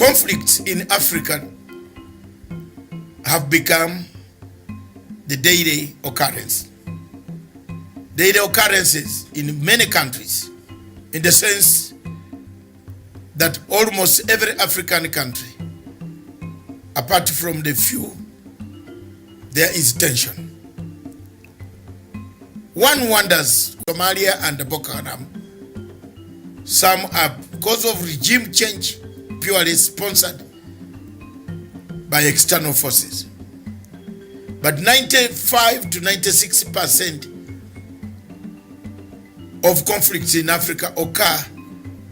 Conflicts in Africa have become the daily occurrence. Daily occurrences in many countries, in the sense that almost every African country, apart from the few, there is tension. One wonders, Somalia and Boko Haram, some are because of regime change, purely sponsored by external forces. But 95 to 96% of conflicts in Africa occur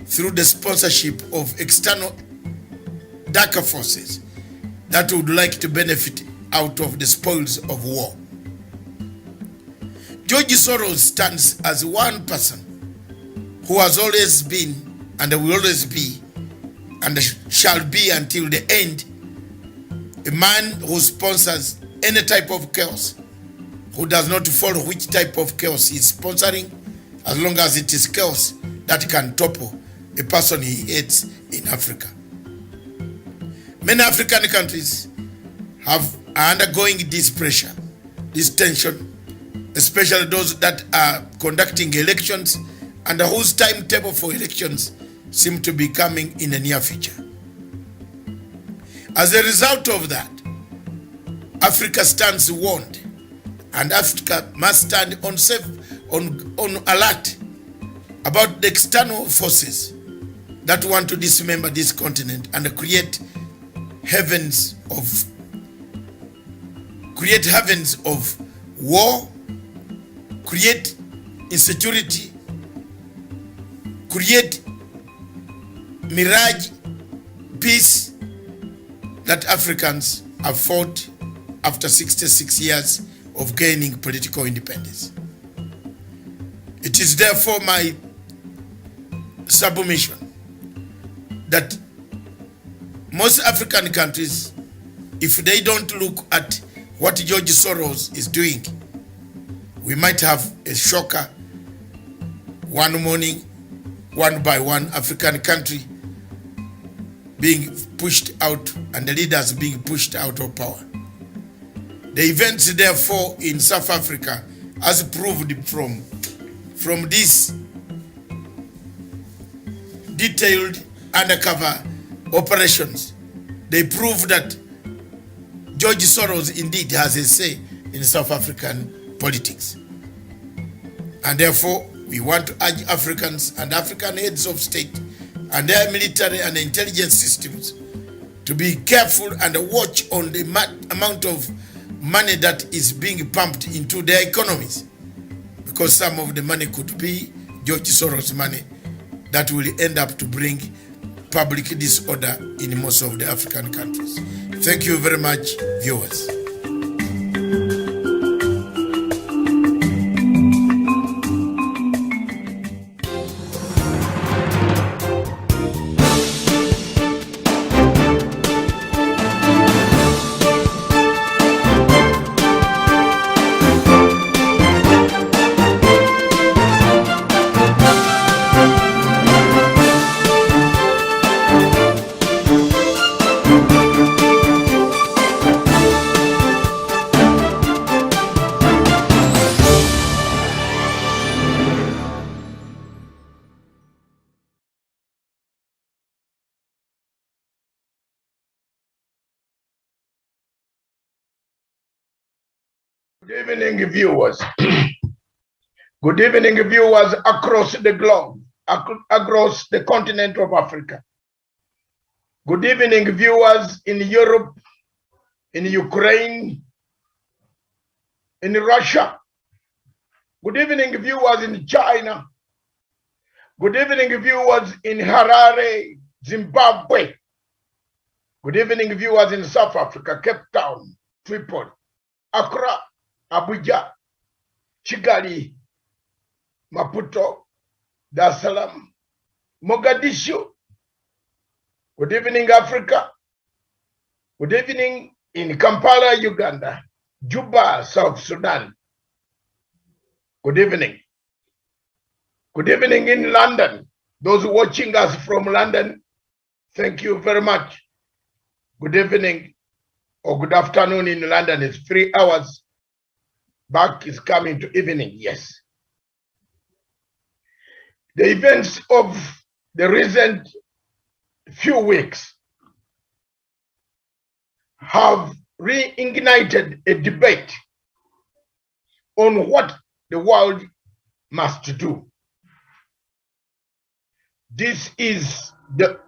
through the sponsorship of external darker forces that would like to benefit out of the spoils of war. George Soros stands as one person who has always been and will always be and shall be until the end, a man who sponsors any type of chaos, who does not follow which type of chaos he is sponsoring, as long as it is chaos that can topple a person he hates in Africa. Many African countries are undergoing this pressure, this tension, especially those that are conducting elections and whose timetable for elections seem to be coming in the near future. As a result of that, Africa stands warned, and Africa must stand on alert about the external forces that want to dismember this continent and create heavens of war, create insecurity, create mirage peace that Africans have fought after 66 years of gaining political independence. It is therefore my submission that most African countries, if they don't look at what George Soros is doing, we might have a shocker one morning, one by one African country being pushed out and the leaders being pushed out of power. The events therefore in South Africa, as proved from these detailed undercover operations, they prove that George Soros indeed has a say in South African politics. And therefore, we want to urge Africans and African heads of state and their military and intelligence systems to be careful and watch on the amount of money that is being pumped into their economies, because some of the money could be George Soros money that will end up to bring public disorder in most of the African countries. Thank you very much, viewers. Good evening, viewers. Good evening, viewers across the globe, across the continent of Africa. Good evening, viewers in Europe, in Ukraine, in Russia. Good evening, viewers in China. Good evening, viewers in Harare, Zimbabwe. Good evening, viewers in South Africa, Cape Town, Tripoli, Accra, Abuja, Kigali, Maputo, Dar es Salaam, Mogadishu. Good evening, Africa. Good evening in Kampala, Uganda, Juba, South Sudan. Good evening. Good evening in London. Those watching us from London, Thank you very much. Good evening or good afternoon in London. It's 3 hours. Back is coming to evening, yes. The events of the recent few weeks have reignited a debate on what the world must do. This is the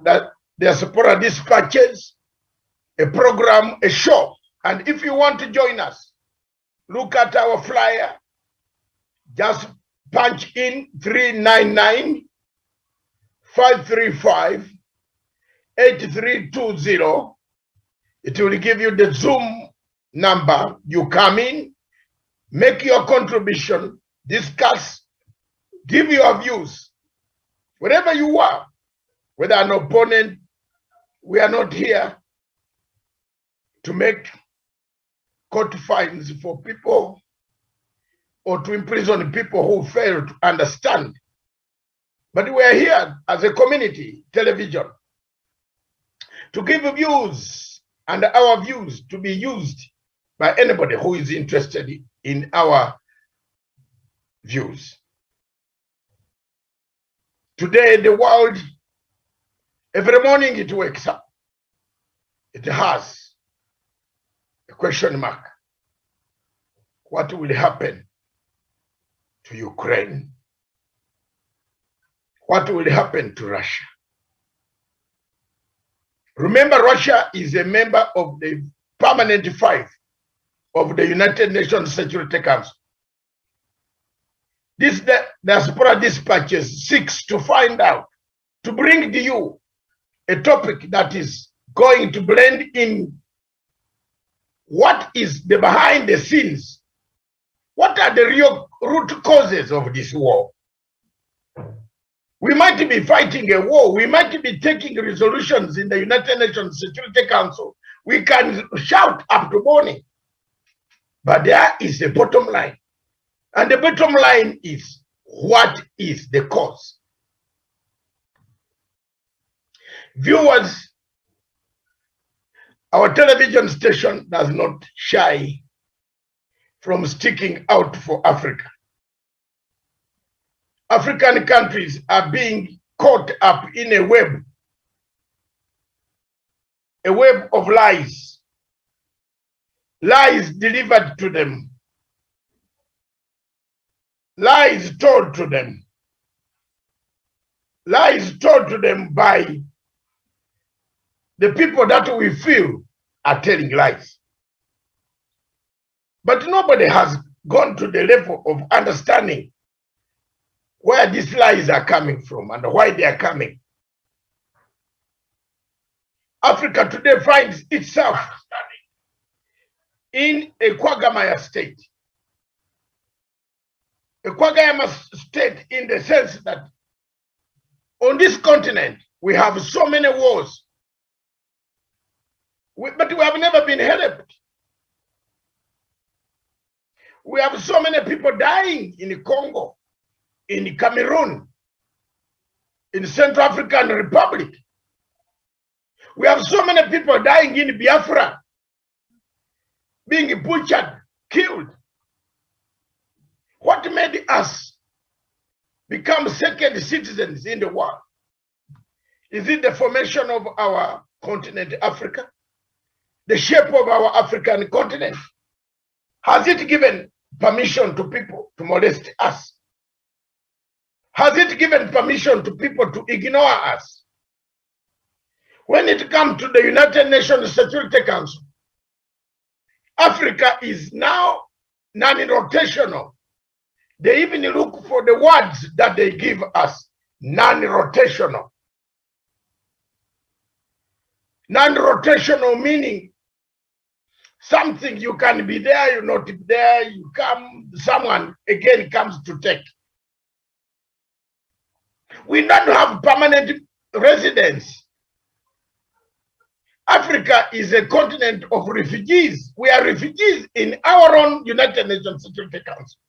Diaspora Dispatches, a program, a show. And if you want to join us, look at our flyer. Just punch in 399-535-8320. It will give you the Zoom number. You come in, make your contribution, discuss, give your views. Wherever you are, whether an opponent, we are not here to make court fines for people or to imprison people who fail to understand. But we are here as a community television to give views, and our views to be used by anybody who is interested in our views. Today, the world, every morning it wakes up, it has a question mark. What will happen to Ukraine? What will happen to Russia? Remember, Russia is a member of the Permanent Five of the United Nations Security Council. This Diaspora Dispatches seeks to find out, to bring to you a topic that is going to blend in what is the behind the scenes. What are the real root causes of this war? We might be fighting a war. We might be taking resolutions in the United Nations Security Council. We can shout up to morning. But there is a bottom line. And the bottom line is, what is the cause? Viewers, our television station does not shy from sticking out for Africa. African countries are being caught up in a web of lies, lies delivered to them, lies told to them by the people that we feel are telling lies. But nobody has gone to the level of understanding where these lies are coming from and why they are coming. Africa today finds itself in a quagmire state. A quagmire state in the sense that on this continent we have so many wars, but we have never been helped. We have so many people dying in Congo, in Cameroon, in Central African Republic. We have so many people dying in Biafra, being butchered, killed. What made us become second citizens in the world? Is it the formation of our continent, Africa? The shape of our African continent? Has it given permission to people to molest us? Has it given permission to people to ignore us? When it comes to the United Nations Security Council, Africa is now non-rotational. They even look for the words that they give us, non-rotational. Non-rotational meaning something you can be there, you're not there, you come, someone again comes to take. We don't have permanent residence. Africa is a continent of refugees. We are refugees in our own United Nations Security Council.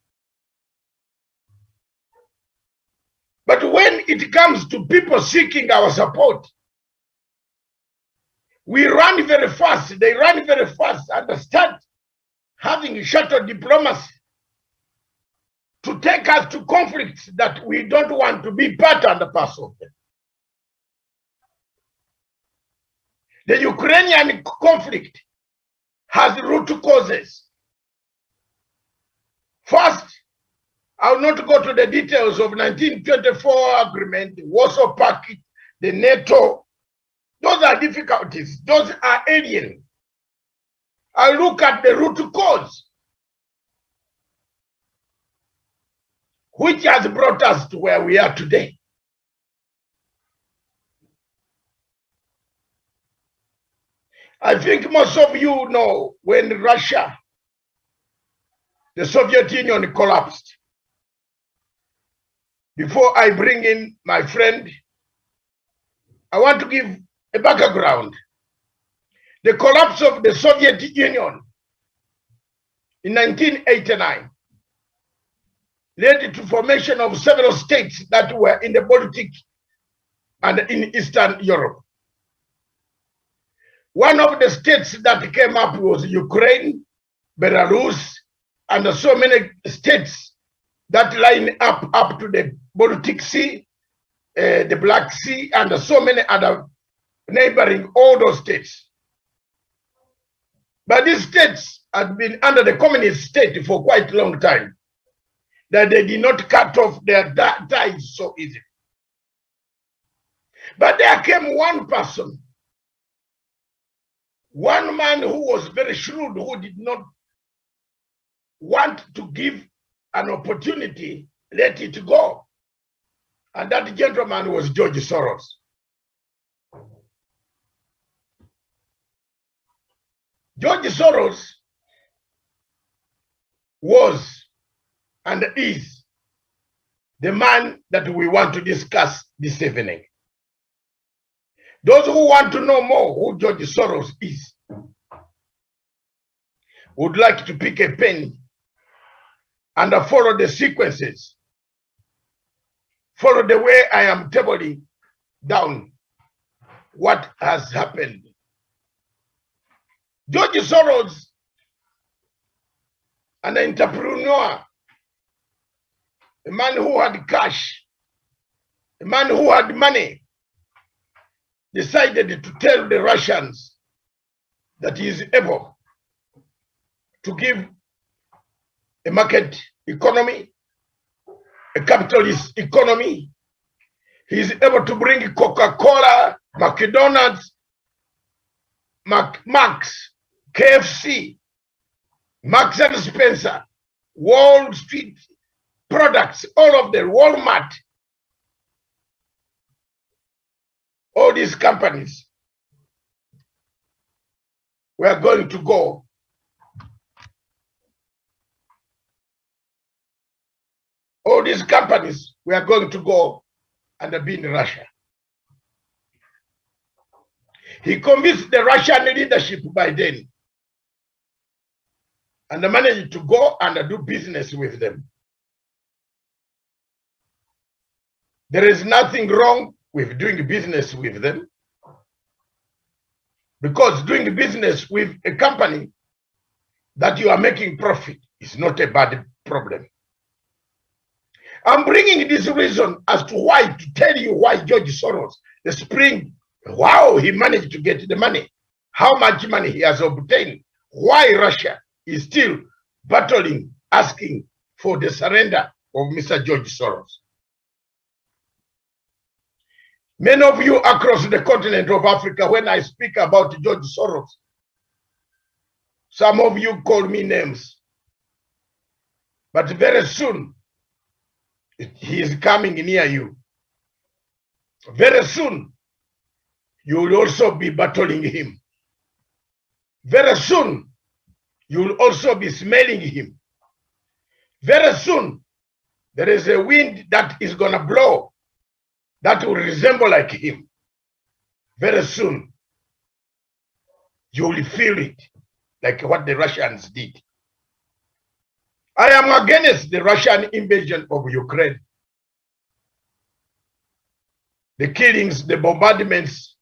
But when it comes to people seeking our support, We run very fast. They run very fast and start having shuttle diplomacy to take us to conflicts that we don't want to be part and parcel of them. The Ukrainian conflict has root causes. First, I will not go to the details of 1924 agreement, the Warsaw Pact, the NATO. Those are difficulties. Those are alien. I look at the root cause, which has brought us to where we are today. I think most of you know when Russia, the Soviet Union collapsed. Before I bring in my friend, I want to give a background. The collapse of the Soviet Union in 1989 led to formation of several states that were in the Baltic and in Eastern Europe. One of the states that came up was Ukraine, Belarus, and so many states that line up to the Baltic Sea, the Black Sea, and so many other neighboring all those states. But these states had been under the communist state for quite a long time, that they did not cut off their ties so easily. But there came one person, one man who was very shrewd, who did not want to give an opportunity, let it go. And that gentleman was George Soros. George Soros was and is the man that we want to discuss this evening. Those who want to know more who George Soros is would like to pick a pen and follow the sequences. Follow the way I am tabling down what has happened. George Soros, an entrepreneur, a man who had cash, a man who had money, decided to tell the Russians that he is able to give a market economy, a capitalist economy. He is able to bring Coca-Cola, McDonald's, Max, KFC, Marks and Spencer, Wall Street products, all of them, Walmart, all these companies were going to go. All these companies were going to go and be in Russia. He convinced the Russian leadership by then and managed to go and do business with them. There is nothing wrong with doing business with them, because doing business with a company that you are making profit is not a bad problem. I'm bringing this reason as to why, to tell you why George Soros, the spring, how he managed to get the money, how much money he has obtained, why Russia is still battling, asking for the surrender of Mr. George Soros. Many of you across the continent of Africa, when I speak about George Soros, some of you call me names, but very soon he is coming near you. Very soon you will also be battling him. Very soon you will also be smelling him. Very soon there is a wind that is going to blow that will resemble like him. Very soon you will feel it, like what the Russians did. I am against the Russian invasion of Ukraine. The killings, the bombardments,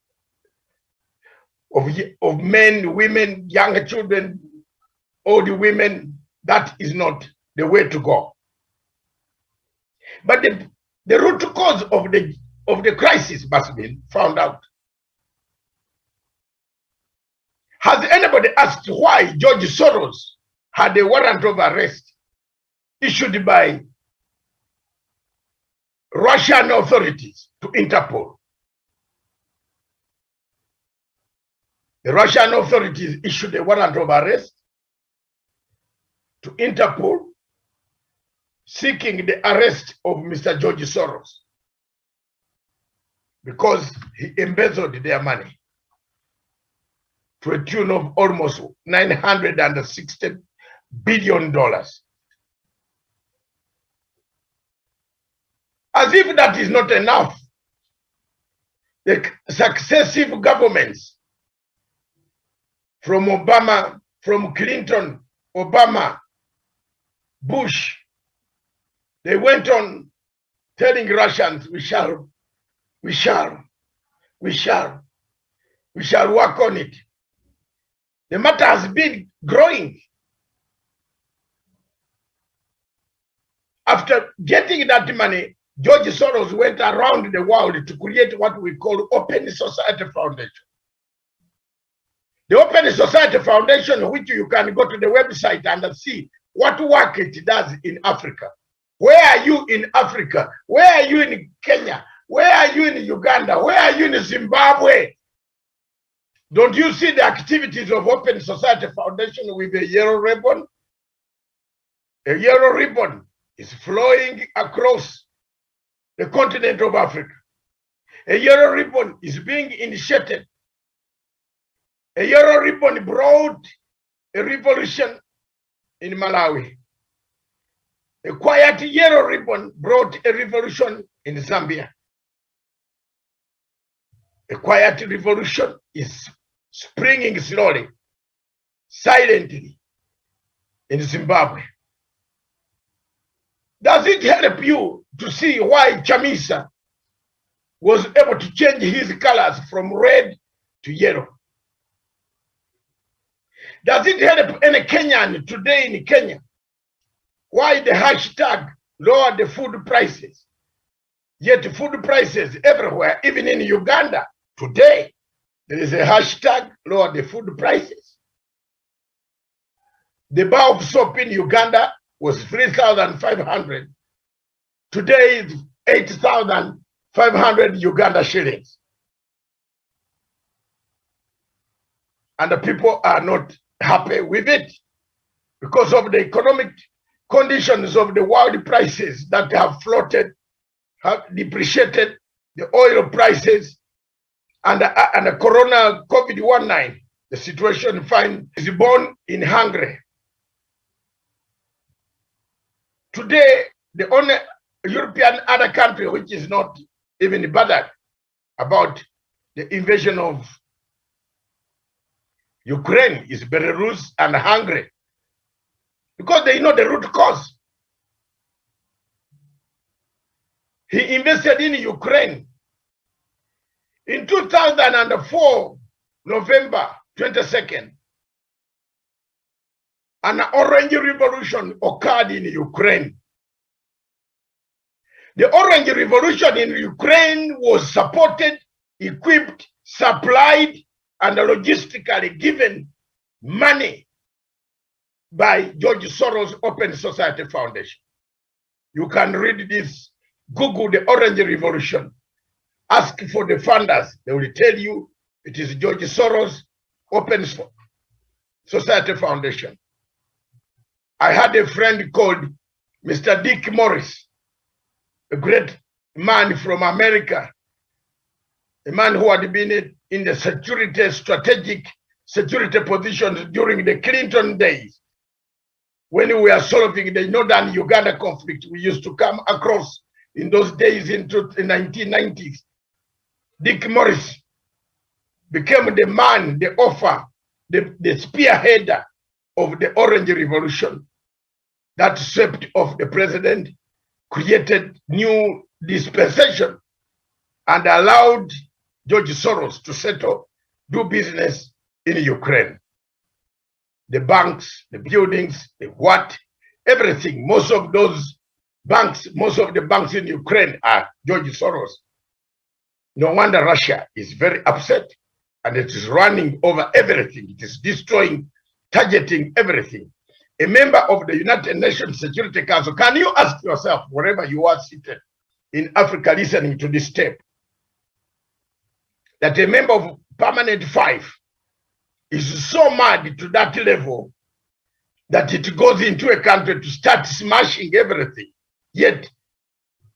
of men, women, young children, old women. That is not the way to go. But the root cause of the crisis must be found out. Has anybody asked why George Soros had a warrant of arrest issued by Russian authorities to Interpol? The Russian authorities issued a warrant of arrest to Interpol seeking the arrest of Mr. George Soros because he embezzled their money to a tune of almost $960 billion. As if that is not enough, the successive governments from Obama, from Clinton, Obama, Bush, they went on telling Russians, we shall work on it. The matter has been growing. After getting that money, George Soros went around the world to create what we call Open Society Foundation. The Open Society Foundation, which you can go to the website and see what work it does in Africa. Where are you in Africa? Where are you in Kenya? Where are you in Uganda? Where are you in Zimbabwe? Don't you see the activities of Open Society Foundation with a yellow ribbon? A yellow ribbon is flowing across the continent of Africa. A yellow ribbon is being initiated. A yellow ribbon brought a revolution in Malawi. A quiet yellow ribbon brought a revolution in Zambia. A quiet revolution is springing slowly, silently in Zimbabwe. Does it help you to see why Chamisa was able to change his colors from red to yellow? Does it help any Kenyan today in Kenya why the hashtag lower the food prices? Yet food prices everywhere, even in Uganda today, there is a hashtag lower the food prices. The bar of soap in Uganda was 3,500. Today is 8,500 Uganda shillings. And the people are not happy with it because of the economic conditions of the world prices that have floated, have depreciated, the oil prices, and the corona COVID-19. The situation is born in Hungary. Today, the only European other country which is not even bothered about the invasion of Ukraine is Belarus and Hungary, because they know the root cause. He invested in Ukraine. In 2004, November 22nd, an orange revolution occurred in Ukraine. The orange revolution in Ukraine was supported, equipped, supplied, and logistically given money by George Soros Open Society Foundation. You can read this, Google the Orange Revolution, ask for the funders. They will tell you it is George Soros Open Society Foundation. I had a friend called Mr. Dick Morris, a great man from America, a man who had been in the strategic security positions during the Clinton days. When we were solving the northern Uganda conflict, we used to come across in those days into the 1990s. Dick Morris became the man, the author, the spearheader of the Orange Revolution that swept off the president, created new dispensation, and allowed George Soros to settle do business in Ukraine. The banks, the buildings, the what, everything. Most of those banks, most of the banks in Ukraine are George Soros. No wonder Russia is very upset, and it is running over everything. It is destroying, targeting everything. A member of the United Nations Security Council, can you ask yourself, wherever you are seated in Africa listening to this tape, that a member of Permanent 5 is so mad to that level that it goes into a country to start smashing everything. Yet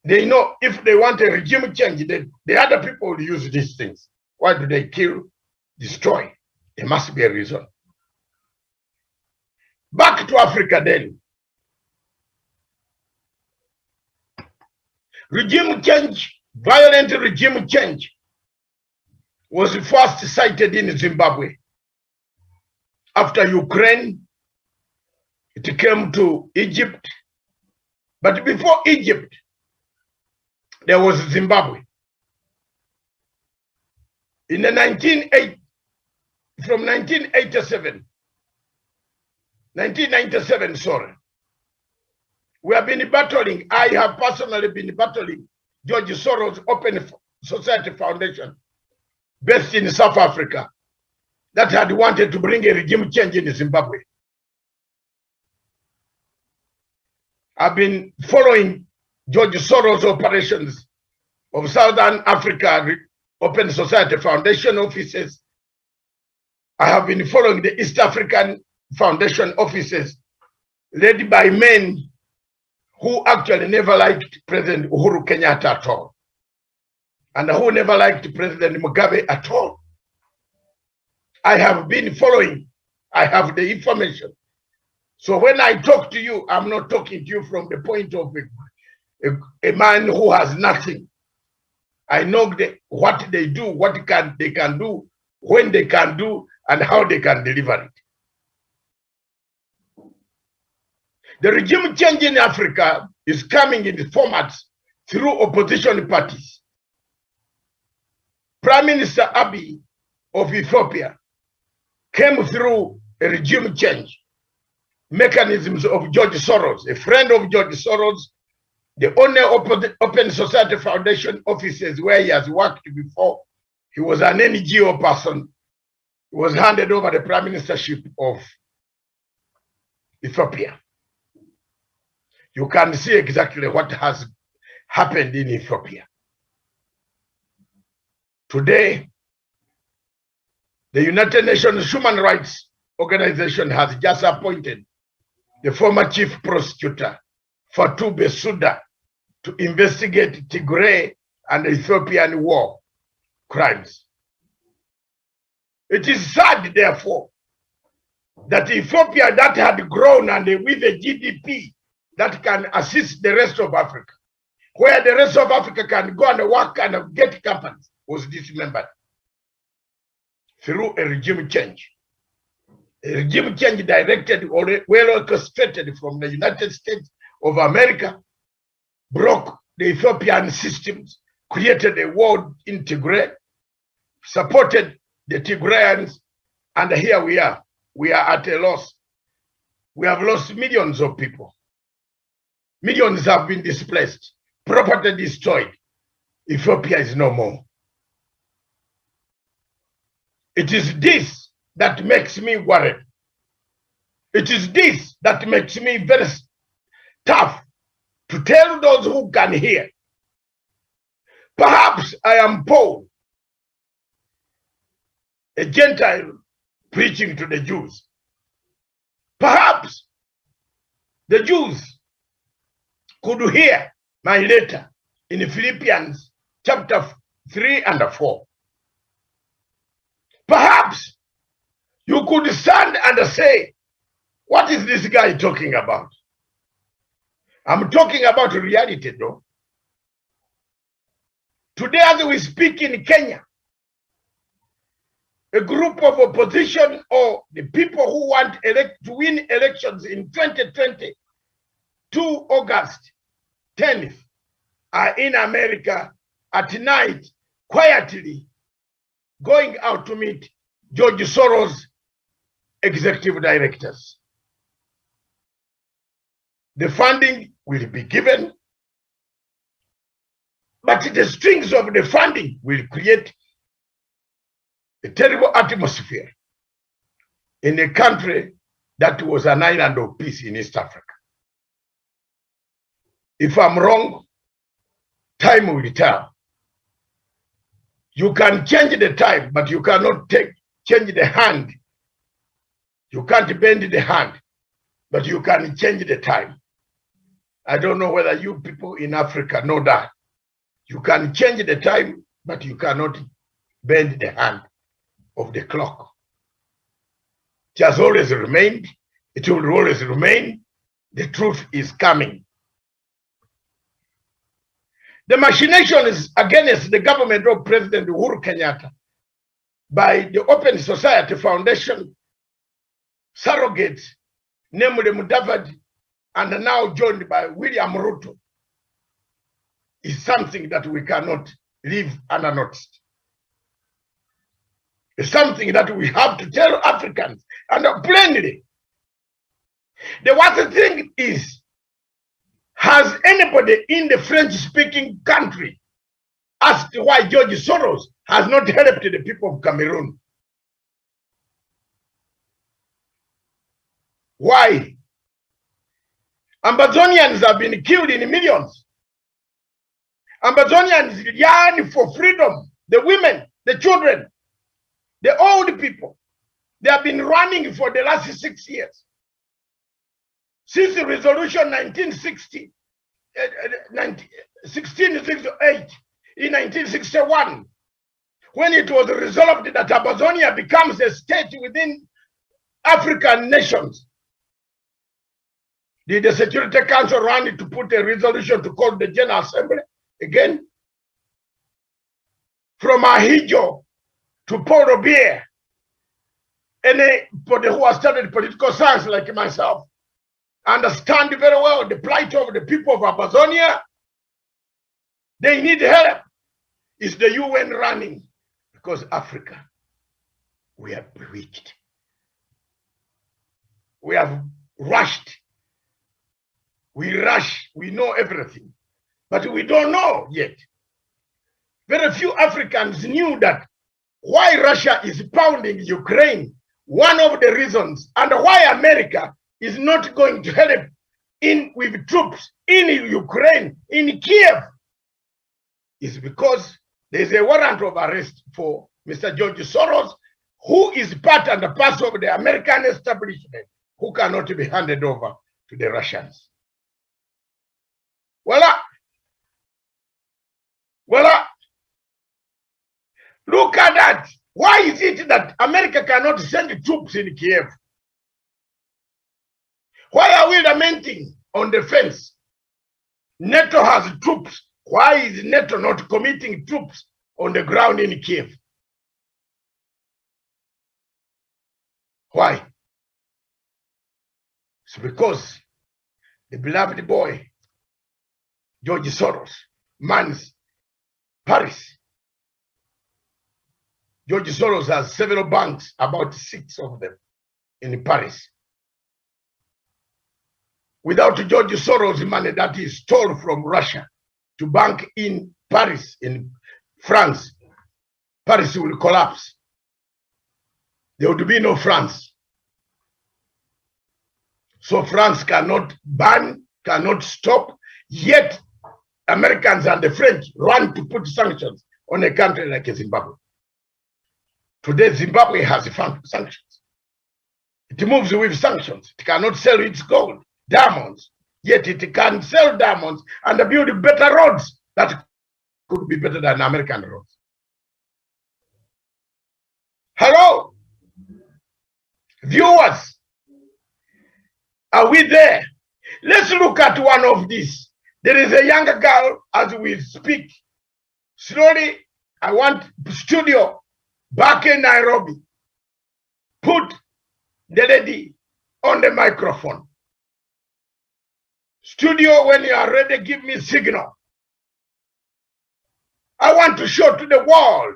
they know if they want a regime change, the other people will use these things. Why do they kill, destroy? There must be a reason. Back to Africa then. Regime change, violent regime change was first cited in Zimbabwe. After Ukraine, it came to Egypt. But before Egypt, there was Zimbabwe. In the 1997, sorry, we have been battling. I have personally been battling George Soros Open Society Foundation, based in South Africa, that had wanted to bring a regime change in Zimbabwe. I've been following George Soros operations of Southern Africa Open Society Foundation offices. I have been following the East African Foundation offices led by men who actually never liked President Uhuru Kenyatta at all, and who never liked President Mugabe at all. I have been following. I have the information. So when I talk to you, I'm not talking to you from the point of a man who has nothing. I know what they do, what they can do, when they can do, and how they can deliver it. The regime change in Africa is coming in the formats through opposition parties. Prime Minister Abiy of Ethiopia came through a regime change mechanisms of George Soros, a friend of George Soros, the only Open Society Foundation offices where he has worked before. He was an NGO person. He was handed over the prime ministership of Ethiopia. You can see exactly what has happened in Ethiopia. Today, the United Nations Human Rights Organization has just appointed the former chief prosecutor, Fatou Bensouda, to investigate Tigray and Ethiopian war crimes. It is sad, therefore, that Ethiopia, that had grown and with a GDP that can assist the rest of Africa, where the rest of Africa can go and work and get companies, was dismembered through a regime change. A regime change directed or well orchestrated from the United States of America, broke the Ethiopian systems, created a war in Tigray, supported the Tigrayans, and here we are. We are at a loss. We have lost millions of people. Millions have been displaced, property destroyed. Ethiopia is no more. It is this that makes me worried. It is this that makes me very tough to tell those who can hear. Perhaps I am Paul, a Gentile preaching to the Jews. Perhaps the Jews could hear my letter in Philippians chapter 3 and 4. Perhaps you could stand and say, what is this guy talking about? I'm talking about reality, though. Today, as we speak in Kenya, a group of opposition or the people who want to win elections in 2020 to August 10th are in America at night, quietly going out to meet George Soros executive directors. The funding will be given, but the strings of the funding will create a terrible atmosphere in a country that was an island of peace in East Africa. If I'm wrong, time will tell. You can change the time, but you cannot change the hand. You can't bend the hand, but you can change the time. I don't know whether you people in Africa know that. You can change the time, but you cannot bend the hand of the clock. It has always remained. It will always remain. The truth is coming. The machinations against the government of President Uhuru Kenyatta by the Open Society Foundation surrogates, namely Mudavadi, and now joined by William Ruto, is something that we cannot leave unnoticed. It's something that we have to tell Africans, and plainly. The worst thing is, has anybody in the French-speaking country asked why George Soros has not helped the people of Cameroon? Why? Amazonians have been killed in millions. Amazonians yearn for freedom. The women, the children, the old people. They have been running for the last 6 years. Since the resolution 1668 in 1961, when it was resolved that Amazonia becomes a state within African nations, did the Security Council run to put a resolution to call the General Assembly again? From Ahijo to Paul Robier, anybody who has studied political science like myself understand very well the plight of the people of Amazonia. They need help. Is the UN running? Because Africa, we are bewitched. We have rushed. We rush. We know everything, but we don't know yet. Very few Africans knew that why Russia is pounding Ukraine, one of the reasons, and why America is not going to help in with troops in Ukraine, in Kiev, is because there is a warrant of arrest for Mr. George Soros, who is part and parcel of the American establishment, who cannot be handed over to the Russians. Voila. Voila. Look at that. Why is it that America cannot send troops in Kiev? Why are we lamenting on the fence? NATO has troops. Why is NATO not committing troops on the ground in Kiev? Why? It's because the beloved boy, George Soros, mans Paris. George Soros has several banks, about 6 of them in Paris. Without George Soros' money that is stole from Russia to bank in Paris, in France, Paris will collapse. There would be no France. So France cannot ban, cannot stop, yet Americans and the French run to put sanctions on a country like Zimbabwe. Today, Zimbabwe has sanctions. It moves with sanctions. It cannot sell its gold, diamonds, yet it can sell diamonds and build better roads that could be better than American roads. Hello, viewers, are we there? Let's look at one of these. There is a younger girl as we speak. Slowly, I want studio back in Nairobi. Put the lady on the microphone. Studio, when you are ready, give me signal. I want to show to the world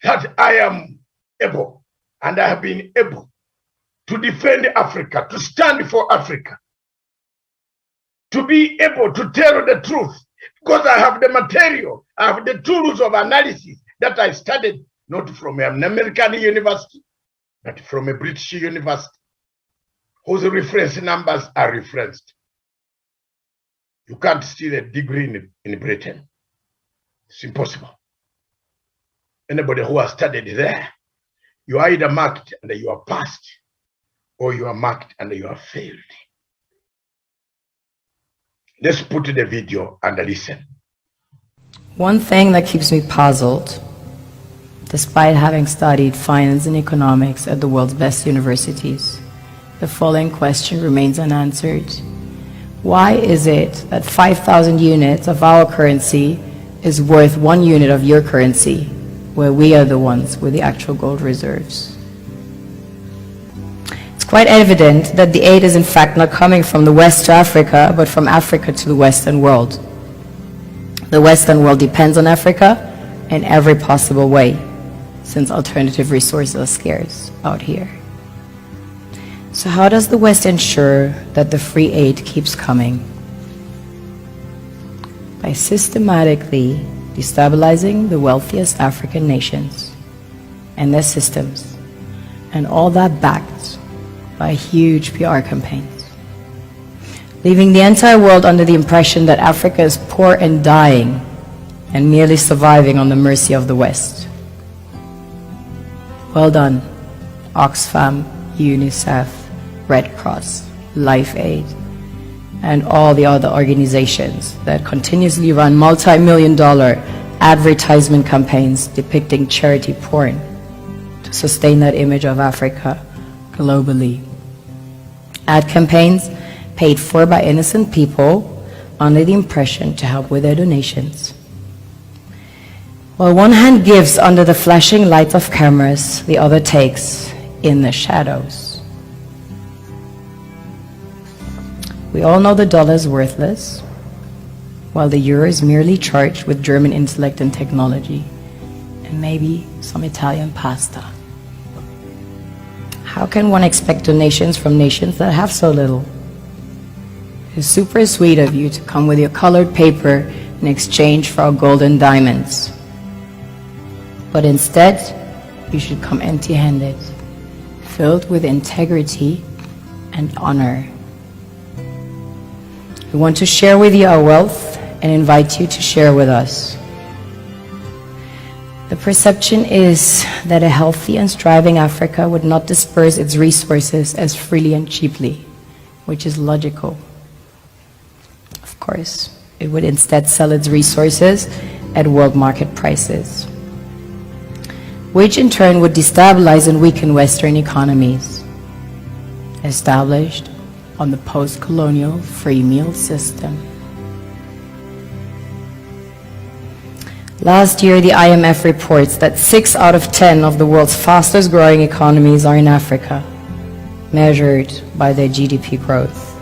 that I am able. and I have been able to defend Africa, to stand for Africa, to be able to tell the truth, because I have the material, I have the tools of analysis that I studied not from an American university, but from a British university, whose reference numbers are referenced. You can't steal a degree in Britain. It's impossible. Anybody who has studied there, you are either marked and you are passed, or you are marked and you are failed. Let's put the video and listen. One thing that keeps me puzzled, despite having studied finance and economics at the world's best universities, the following question remains unanswered. Why is it that 5,000 units of our currency is worth 1 unit of your currency, where we are the ones with the actual gold reserves? It's quite evident that the aid is in fact not coming from the West to Africa, but from Africa to the Western world. The Western world depends on Africa in every possible way, since alternative resources are scarce out here. So how does the West ensure that the free aid keeps coming? By systematically destabilizing the wealthiest African nations and their systems, and all that backed by huge PR campaigns, leaving the entire world under the impression that Africa is poor and dying and merely surviving on the mercy of the West. Well done, Oxfam, UNICEF, Red Cross, Life Aid, and all the other organizations that continuously run multi-million-dollar advertisement campaigns depicting charity porn to sustain that image of Africa globally. Ad campaigns paid for by innocent people under the impression to help with their donations. While one hand gives under the flashing light of cameras, the other takes in the shadows. We all know the dollar is worthless, while the euro is merely charged with German intellect and technology, and maybe some Italian pasta. How can one expect donations from nations that have so little? It's super sweet of you to come with your colored paper in exchange for our gold and diamonds. But instead, you should come empty-handed, filled with integrity and honor. We want to share with you our wealth and invite you to share with us. The perception is that a healthy and striving Africa would not disperse its resources as freely and cheaply, which is logical. Of course, it would instead sell its resources at world market prices, which in turn would destabilize and weaken Western economies, established on the post-colonial free meal system. Last year, the IMF reports that 6 out of 10 of the world's fastest growing economies are in Africa, measured by their GDP growth.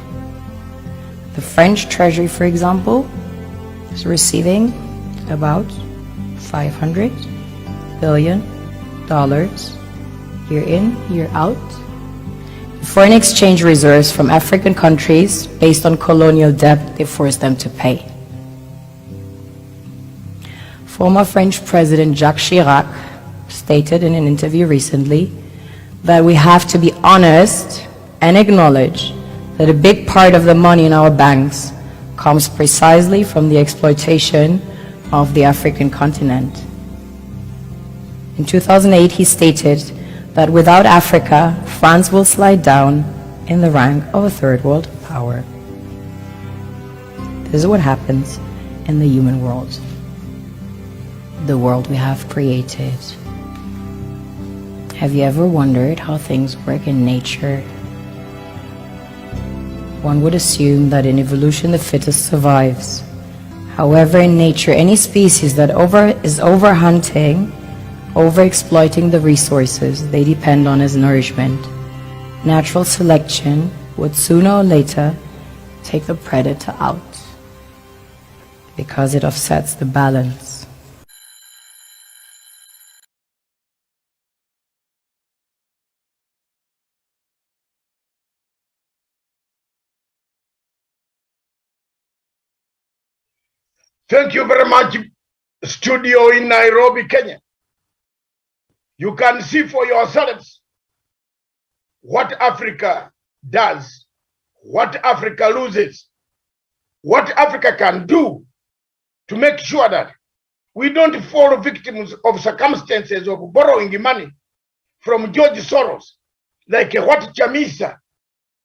The French Treasury, for example, is receiving about $500 billion year in, year out, foreign exchange reserves from African countries based on colonial debt they forced them to pay. Former French President Jacques Chirac stated in an interview recently that we have to be honest and acknowledge that a big part of the money in our banks comes precisely from the exploitation of the African continent. In 2008, he stated that without Africa, France will slide down in the rank of a third world power. This is what happens in the human world, the world we have created. Have you ever wondered how things work in nature? One would assume that in evolution the fittest survives. However, in nature, any species that is overhunting, overexploiting the resources they depend on as nourishment, natural selection would sooner or later take the predator out because it offsets the balance. Thank you very much, studio in Nairobi, Kenya. You can see for yourselves what Africa does, what Africa loses, what Africa can do to make sure that we don't fall victims of circumstances of borrowing money from George Soros, like what Chamisa,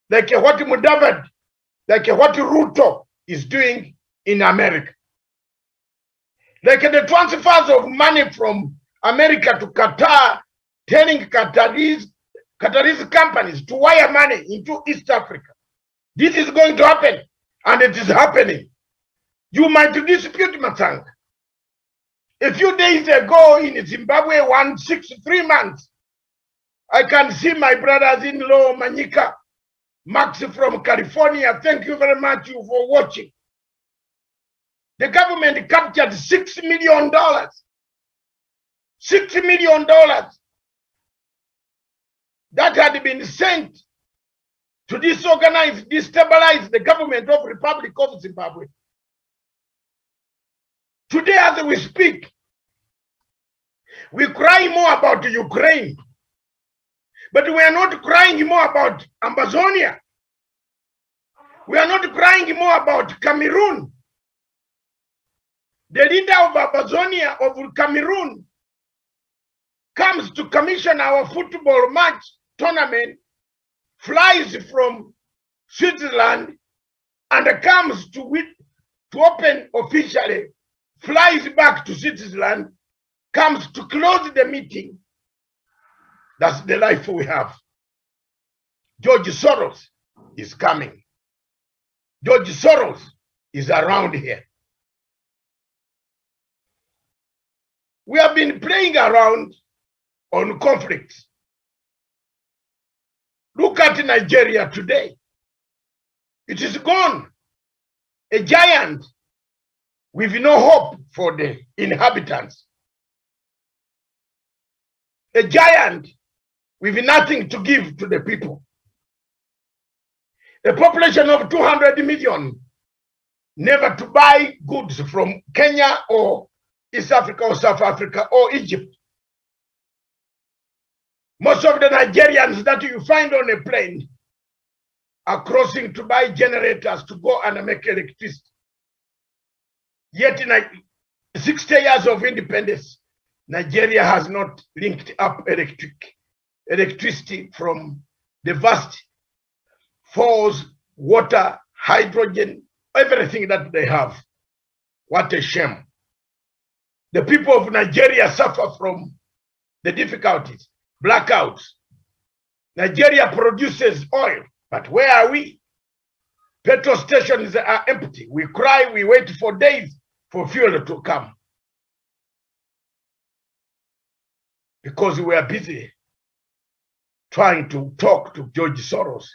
like what Mudavadi, like what Ruto is doing in America. Like the transfers of money from America to Qatar, telling Qataris companies to wire money into East Africa. This is going to happen, and it is happening. You might dispute, Matang. A few days ago in Zimbabwe, 3 months, I can see my brothers-in-law, Manika, Max from California. Thank you very much for watching. The government captured $6 million. $6 million that had been sent to disorganize, destabilize the government of Republic of Zimbabwe. Today, as we speak, we cry more about Ukraine, but we are not crying more about Amazonia. We are not crying more about Cameroon. The leader of Amazonia, of Cameroon, comes to commission our football match tournament, flies from Switzerland, and comes to open officially, flies back to Switzerland, comes to close the meeting. That's the life we have. George Soros is coming. George Soros is around here. We have been playing around on conflicts. Look at Nigeria today. It is gone. A giant with no hope for the inhabitants. A giant with nothing to give to the people. A population of 200 million, never to buy goods from Kenya or East Africa or South Africa or Egypt. Most of the Nigerians that you find on a plane are crossing to buy generators to go and make electricity. Yet in 60 years of independence, Nigeria has not linked up electricity from the vast falls, water, hydrogen, everything that they have. What a shame. The people of Nigeria suffer from the difficulties, blackouts. Nigeria produces oil, but where are we? Petrol stations are empty. We cry, we wait for days for fuel to come. Because we are busy trying to talk to George Soros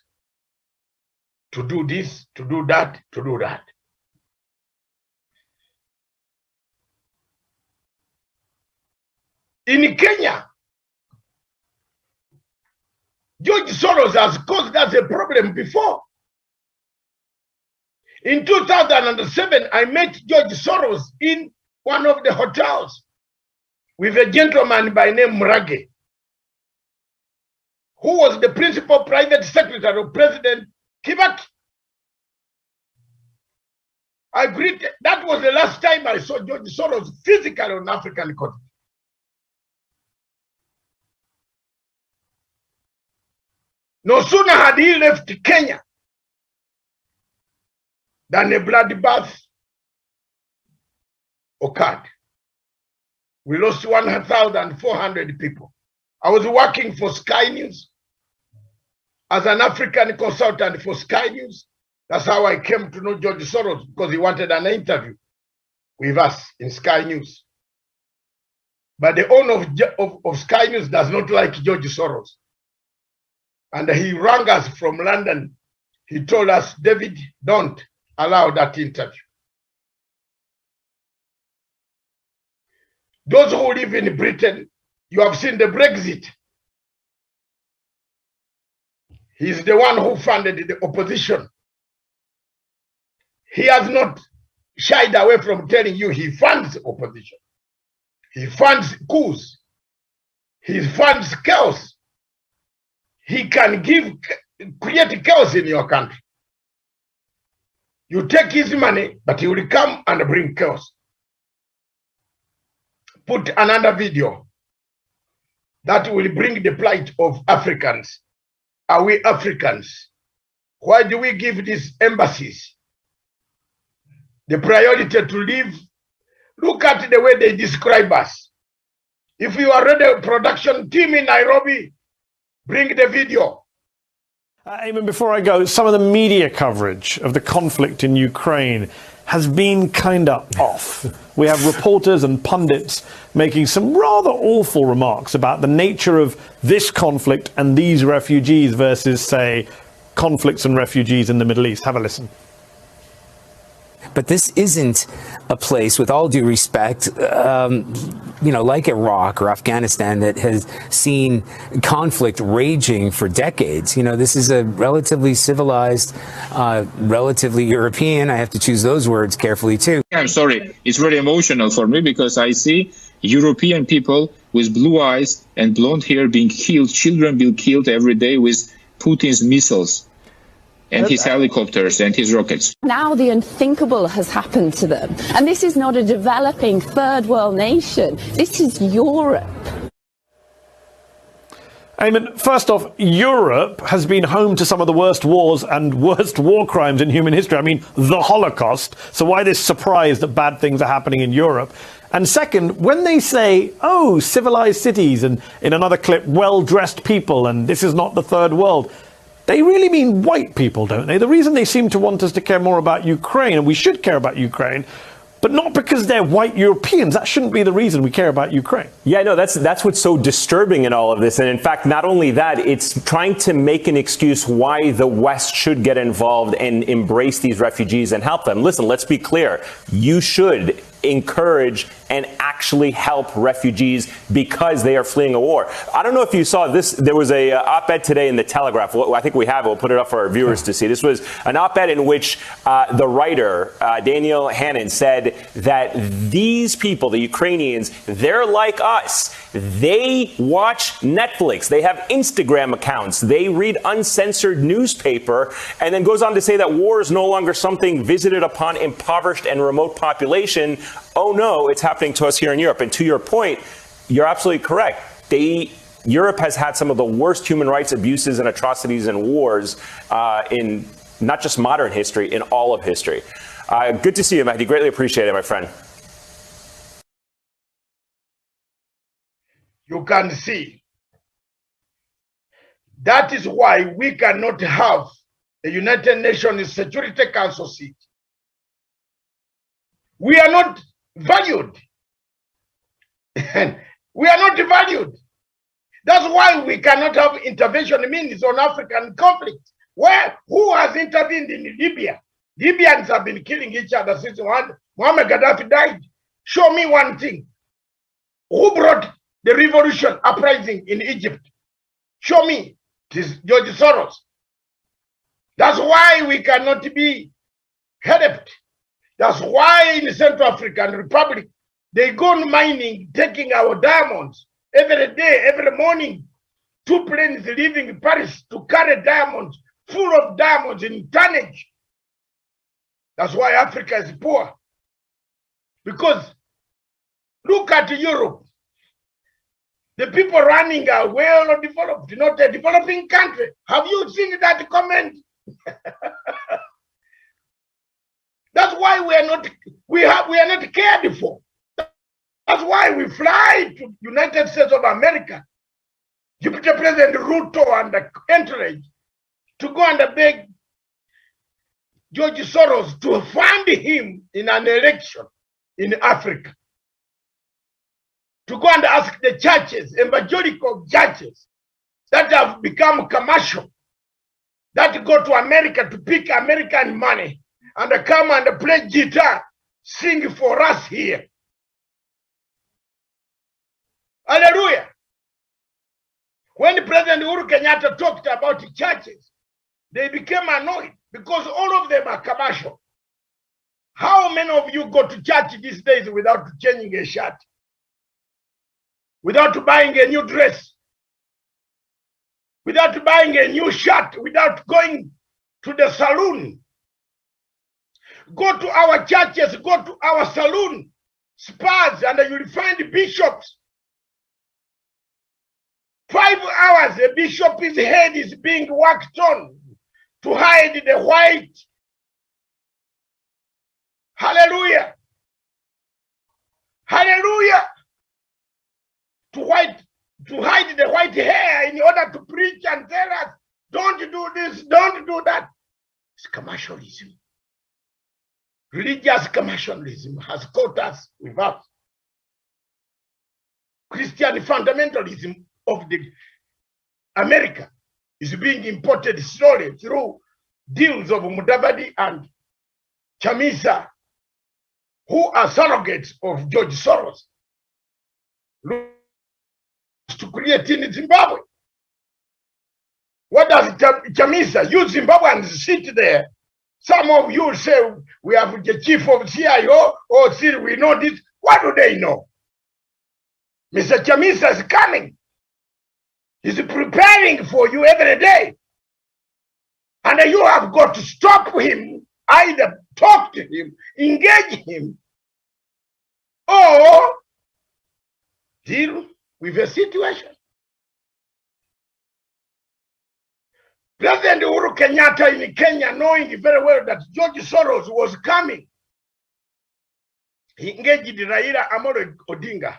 to do this, to do that, to do that. In Kenya, George Soros has caused us a problem before. In 2007, I met George Soros in one of the hotels with a gentleman by name Murage, who was the principal private secretary of President Kibaki. That was the last time I saw George Soros physically on African continent. No sooner had he left Kenya than a bloodbath occurred. We lost 1,400 people. I was working for Sky News as an African consultant for Sky News. That's how I came to know George Soros, because he wanted an interview with us in Sky News. But the owner of Sky News does not like George Soros. And he rang us from London. He told us, David, don't allow that interview. Those who live in Britain, you have seen the Brexit. He's the one who funded the opposition. He has not shied away from telling you he funds opposition. He funds coups. He funds chaos. He can create chaos in your country. You take his money, but he will come and bring chaos. Put another video that will bring the plight of Africans. Are we Africans? Why do we give these embassies the priority to live? Look at the way they describe us. If you are ready, production team in Nairobi, bring the video. Eamon, before I go, some of the media coverage of the conflict in Ukraine has been kind of off. We have reporters and pundits making some rather awful remarks about the nature of this conflict and these refugees versus, say, conflicts and refugees in the Middle East. Have a listen. But this isn't a place, with all due respect, like Iraq or Afghanistan, that has seen conflict raging for decades. This is a relatively civilized, relatively European, I have to choose those words carefully too. I'm sorry, it's very emotional for me because I see European people with blue eyes and blonde hair being killed, children being killed every day with Putin's missiles and his helicopters and his rockets. Now the unthinkable has happened to them. And this is not a developing third world nation. This is Europe. Eamon, first off, Europe has been home to some of the worst wars and worst war crimes in human history. I mean, the Holocaust. So why this surprise that bad things are happening in Europe? And second, when they say, oh, civilized cities, and in another clip, well-dressed people, and this is not the third world, they really mean white people, don't they? The reason they seem to want us to care more about Ukraine, and we should care about Ukraine, but not because they're white Europeans. That shouldn't be the reason we care about Ukraine. Yeah, no, that's what's so disturbing in all of this. And in fact, not only that, it's trying to make an excuse why the West should get involved and embrace these refugees and help them. Listen, let's be clear. You should encourage and actually help refugees because they are fleeing a war. I don't know if you saw this. There was a op-ed today in the Telegraph. Well, I think we have it. We'll put it up for our viewers to see. This was an op-ed in which the writer, Daniel Hannon, said that these people, the Ukrainians, they're like us. They watch Netflix. They have Instagram accounts. They read uncensored newspaper, and then goes on to say that war is no longer something visited upon impoverished and remote population. Oh no, it's happening to us here in Europe. And to your point, you're absolutely correct. Europe has had some of the worst human rights abuses and atrocities and wars in not just modern history, in all of history. Good to see you, Mahdi. Greatly appreciate it, my friend. You can see. That is why we cannot have a United Nations Security Council seat. We are not valued. We are not valued. That's why we cannot have intervention means on African conflict. Who has intervened in Libya? Libyans have been killing each other since Muammar Gaddafi died. Show me one thing. Who brought the revolution uprising in Egypt? Show me. It is George Soros. That's why we cannot be helped. That's why in the Central African Republic, they go mining, taking our diamonds every day, every morning. 2 planes leaving Paris to carry diamonds, full of diamonds in tonnage. That's why Africa is poor. Because look at Europe. The people running are well developed, not a developing country. Have you seen that comment? That's why we are not cared for. That's why we fly to United States of America, Deputy President Ruto and the entourage, to go and beg George Soros to fund him in an election in Africa. To go and ask the churches, evangelical churches that have become commercial, that go to America to pick American money and come and play guitar, sing for us here. Hallelujah. When President Uhuru Kenyatta talked about the churches, they became annoyed because all of them are commercial. How many of you go to church these days without changing a shirt? Without buying a new dress? Without buying a new shirt? Without going to the saloon? Go to our churches, go to our saloon, spas, and you'll find bishops. 5 hours, a bishop's head is being worked on to hide the white. Hallelujah. Hallelujah. To hide the white hair in order to preach and tell us, don't do this, don't do that. It's commercialism. Religious commercialism has caught us with us. Christian fundamentalism of the America is being imported slowly through deals of Mudavadi and Chamisa, who are surrogates of George Soros, to create in Zimbabwe. What does Chamisa? You Zimbabweans sit there. Some of you say we have the chief of CIO, or see we know this. What do they know? Mr. Chamisa is coming. He's preparing for you every day. And you have got to stop him, either talk to him, engage him, or deal with a situation. President Uhuru Kenyatta in Kenya, knowing very well that George Soros was coming, he engaged Raila Amolo Odinga.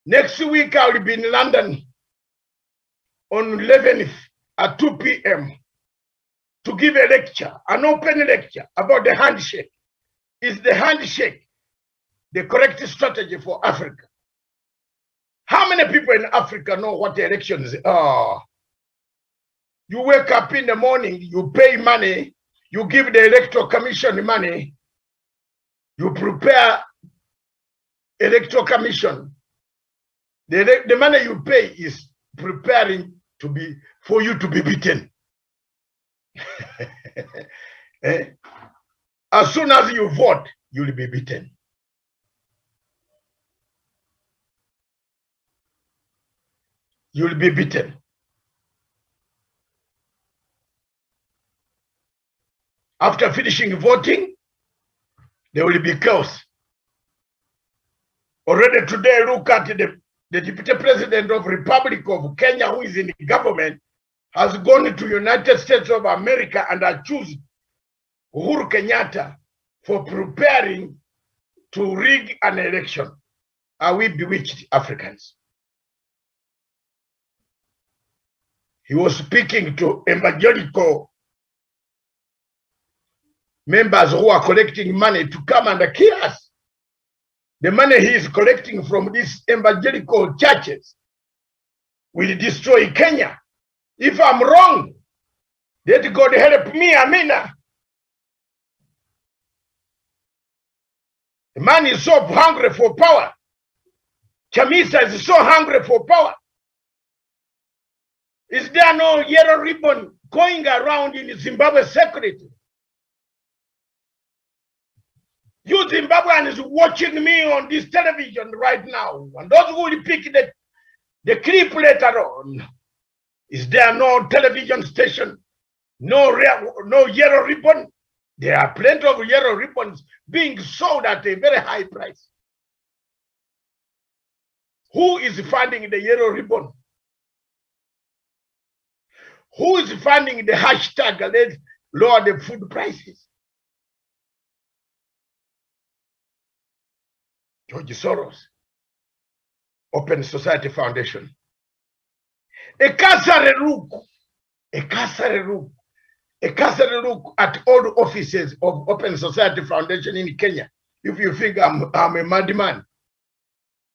Next week, I will be in London on 11th at 2 p.m. to give a lecture, an open lecture about the handshake. Is the handshake the correct strategy for Africa? How many people in Africa know what the elections are? You wake up in the morning, you pay money, you give the Electoral Commission money, you prepare Electoral Commission. The money you pay is preparing to be for you to be beaten. As soon as you vote, you'll be beaten. You'll be beaten. After finishing voting, there will be chaos. Already today, look at the deputy president of Republic of Kenya, who is in the government, has gone to United States of America and accused Uhuru Kenyatta for preparing to rig an election. Are we bewitched Africans? He was speaking to evangelical members who are collecting money to come and kill us. The money he is collecting from these evangelical churches will destroy Kenya. If I'm wrong, let God help me, Amina. The man is so hungry for power. Chamisa is so hungry for power. Is there no yellow ribbon going around in Zimbabwe security? You Zimbabweans watching me on this television right now, and those who will pick the clip later on, is there no television station, no yellow ribbon? There are plenty of yellow ribbons being sold at a very high price. Who is funding the yellow ribbon? Who is funding the hashtag let's lower the food prices? George Soros, Open Society Foundation. A cursory look at all the offices of Open Society Foundation in Kenya. If you think I'm a madman,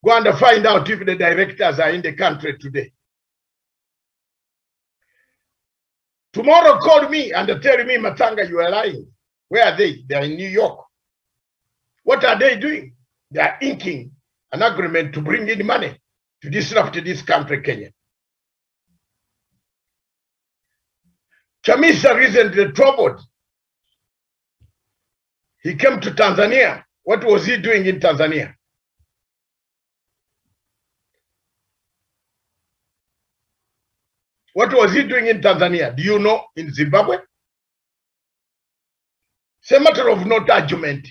go and find out if the directors are in the country today. Tomorrow call me and tell me, Matanga, you are lying. Where are they? They are in New York. What are they doing? They are inking an agreement to bring in money to disrupt this country, Kenya. Chamisa recently troubled. He came to Tanzania. What was he doing in Tanzania? What was he doing in Tanzania? Do you know? In Zimbabwe? It's a matter of not argument.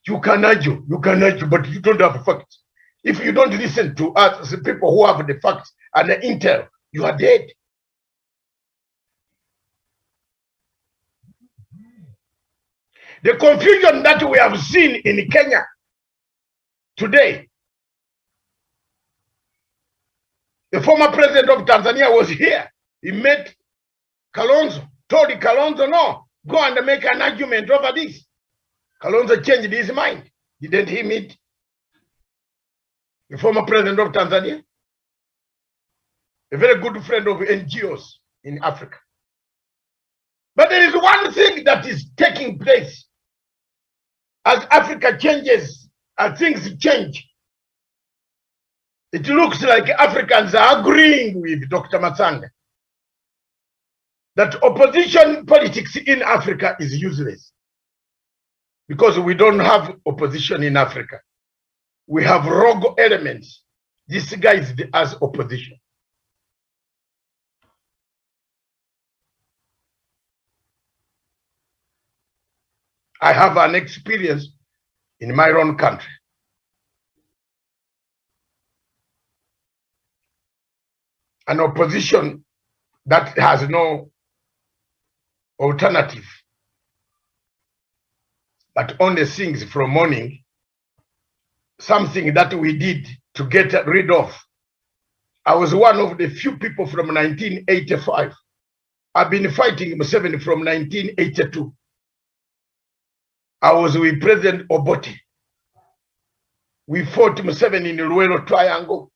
You can argue, but you don't have facts. If you don't listen to us, the people who have the facts and the intel, you are dead. The confusion that we have seen in Kenya today, the former president of Tanzania was here. He met Kalonzo, told Kalonzo, no, go and make an argument over this. Kalonzo changed his mind. Didn't he meet the former president of Tanzania? A very good friend of NGOs in Africa. But there is one thing that is taking place as Africa changes, as things change. It looks like Africans are agreeing with Dr. Matsanga that opposition politics in Africa is useless because we don't have opposition in Africa. We have rogue elements disguised as opposition. I have an experience in my own country. An opposition that has no alternative, but only sings from morning, something that we did to get rid of. I was one of the few people from 1985. I've been fighting Museveni from 1982. I was with President Obote. We fought Museveni in the Luwelo Triangle.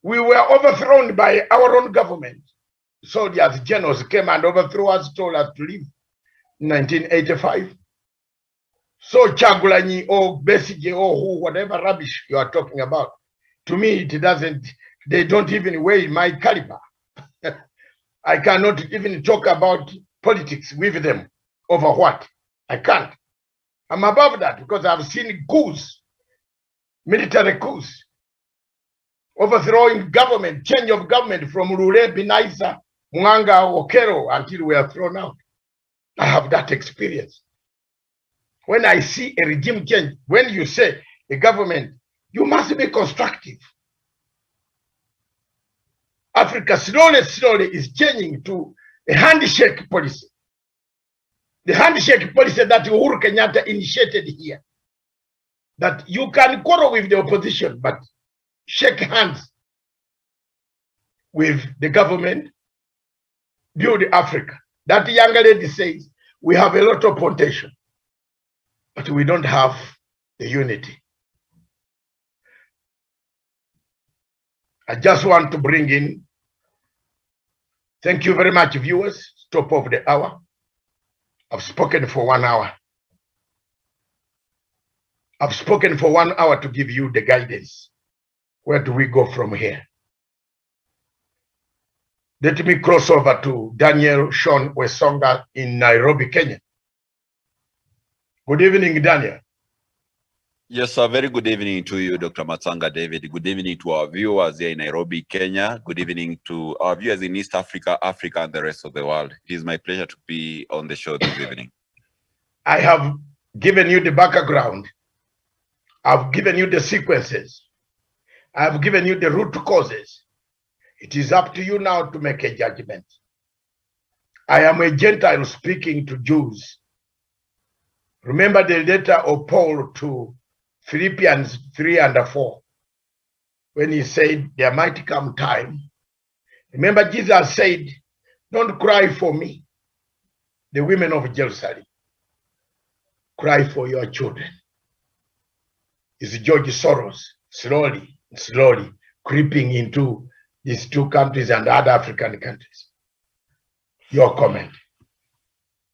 We were overthrown by our own government. Soldiers, generals came and overthrew us, told us to leave in 1985. So Chagulanyi or Besigye or who, whatever rubbish you are talking about, to me it doesn't, they don't even weigh my caliber. I cannot even talk about politics with them. Over what? I can't. I'm above that because I've seen coups, military coups, overthrowing government, change of government from Lule, Binaisa, Mwanga, Okero until we are thrown out. I have that experience. When I see a regime change, when you say a government, you must be constructive. Africa slowly is changing to a handshake policy. The handshake policy that Uhuru Kenyatta initiated here. That you can quarrel with the opposition, but shake hands with the government, build Africa. That young lady says, we have a lot of potential, but we don't have the unity. I just want to bring in, thank you very much, viewers, top of the hour. I've spoken for 1 hour. I've spoken for 1 hour to give you the guidance. Where do we go from here? Let me cross over to Daniel Sean Wesonga in Nairobi, Kenya. Good evening, Daniel. Yes, sir. Very good evening to you, Dr. Matsanga David. Good evening to our viewers here in Nairobi, Kenya. Good evening to our viewers in East Africa, Africa, and the rest of the world. It is my pleasure to be on the show this evening. I have given you the background. I've given you the sequences. I've given you the root causes. It is up to you now to make a judgment. I am a Gentile speaking to Jews. Remember the letter of Paul to Philippians 3 and 4, when he said, there might come time. Remember Jesus said, don't cry for me, the women of Jerusalem. Cry for your children. Is George Soros slowly creeping into these two countries and other African countries? Your comment.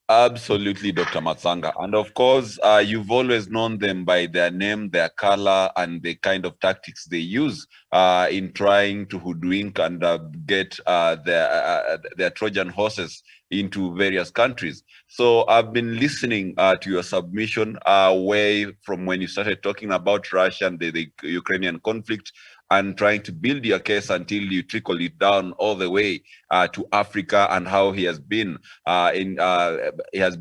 Absolutely, Dr. Matsanga. And of course, you've always known them by their name, their color, and the kind of tactics they use in trying to hoodwink and get their Trojan horses into various countries. So I've been listening to your submission way from when you started talking about Russia and the Ukrainian conflict, and trying to build your case until you trickle it down all the way to Africa, and how he has been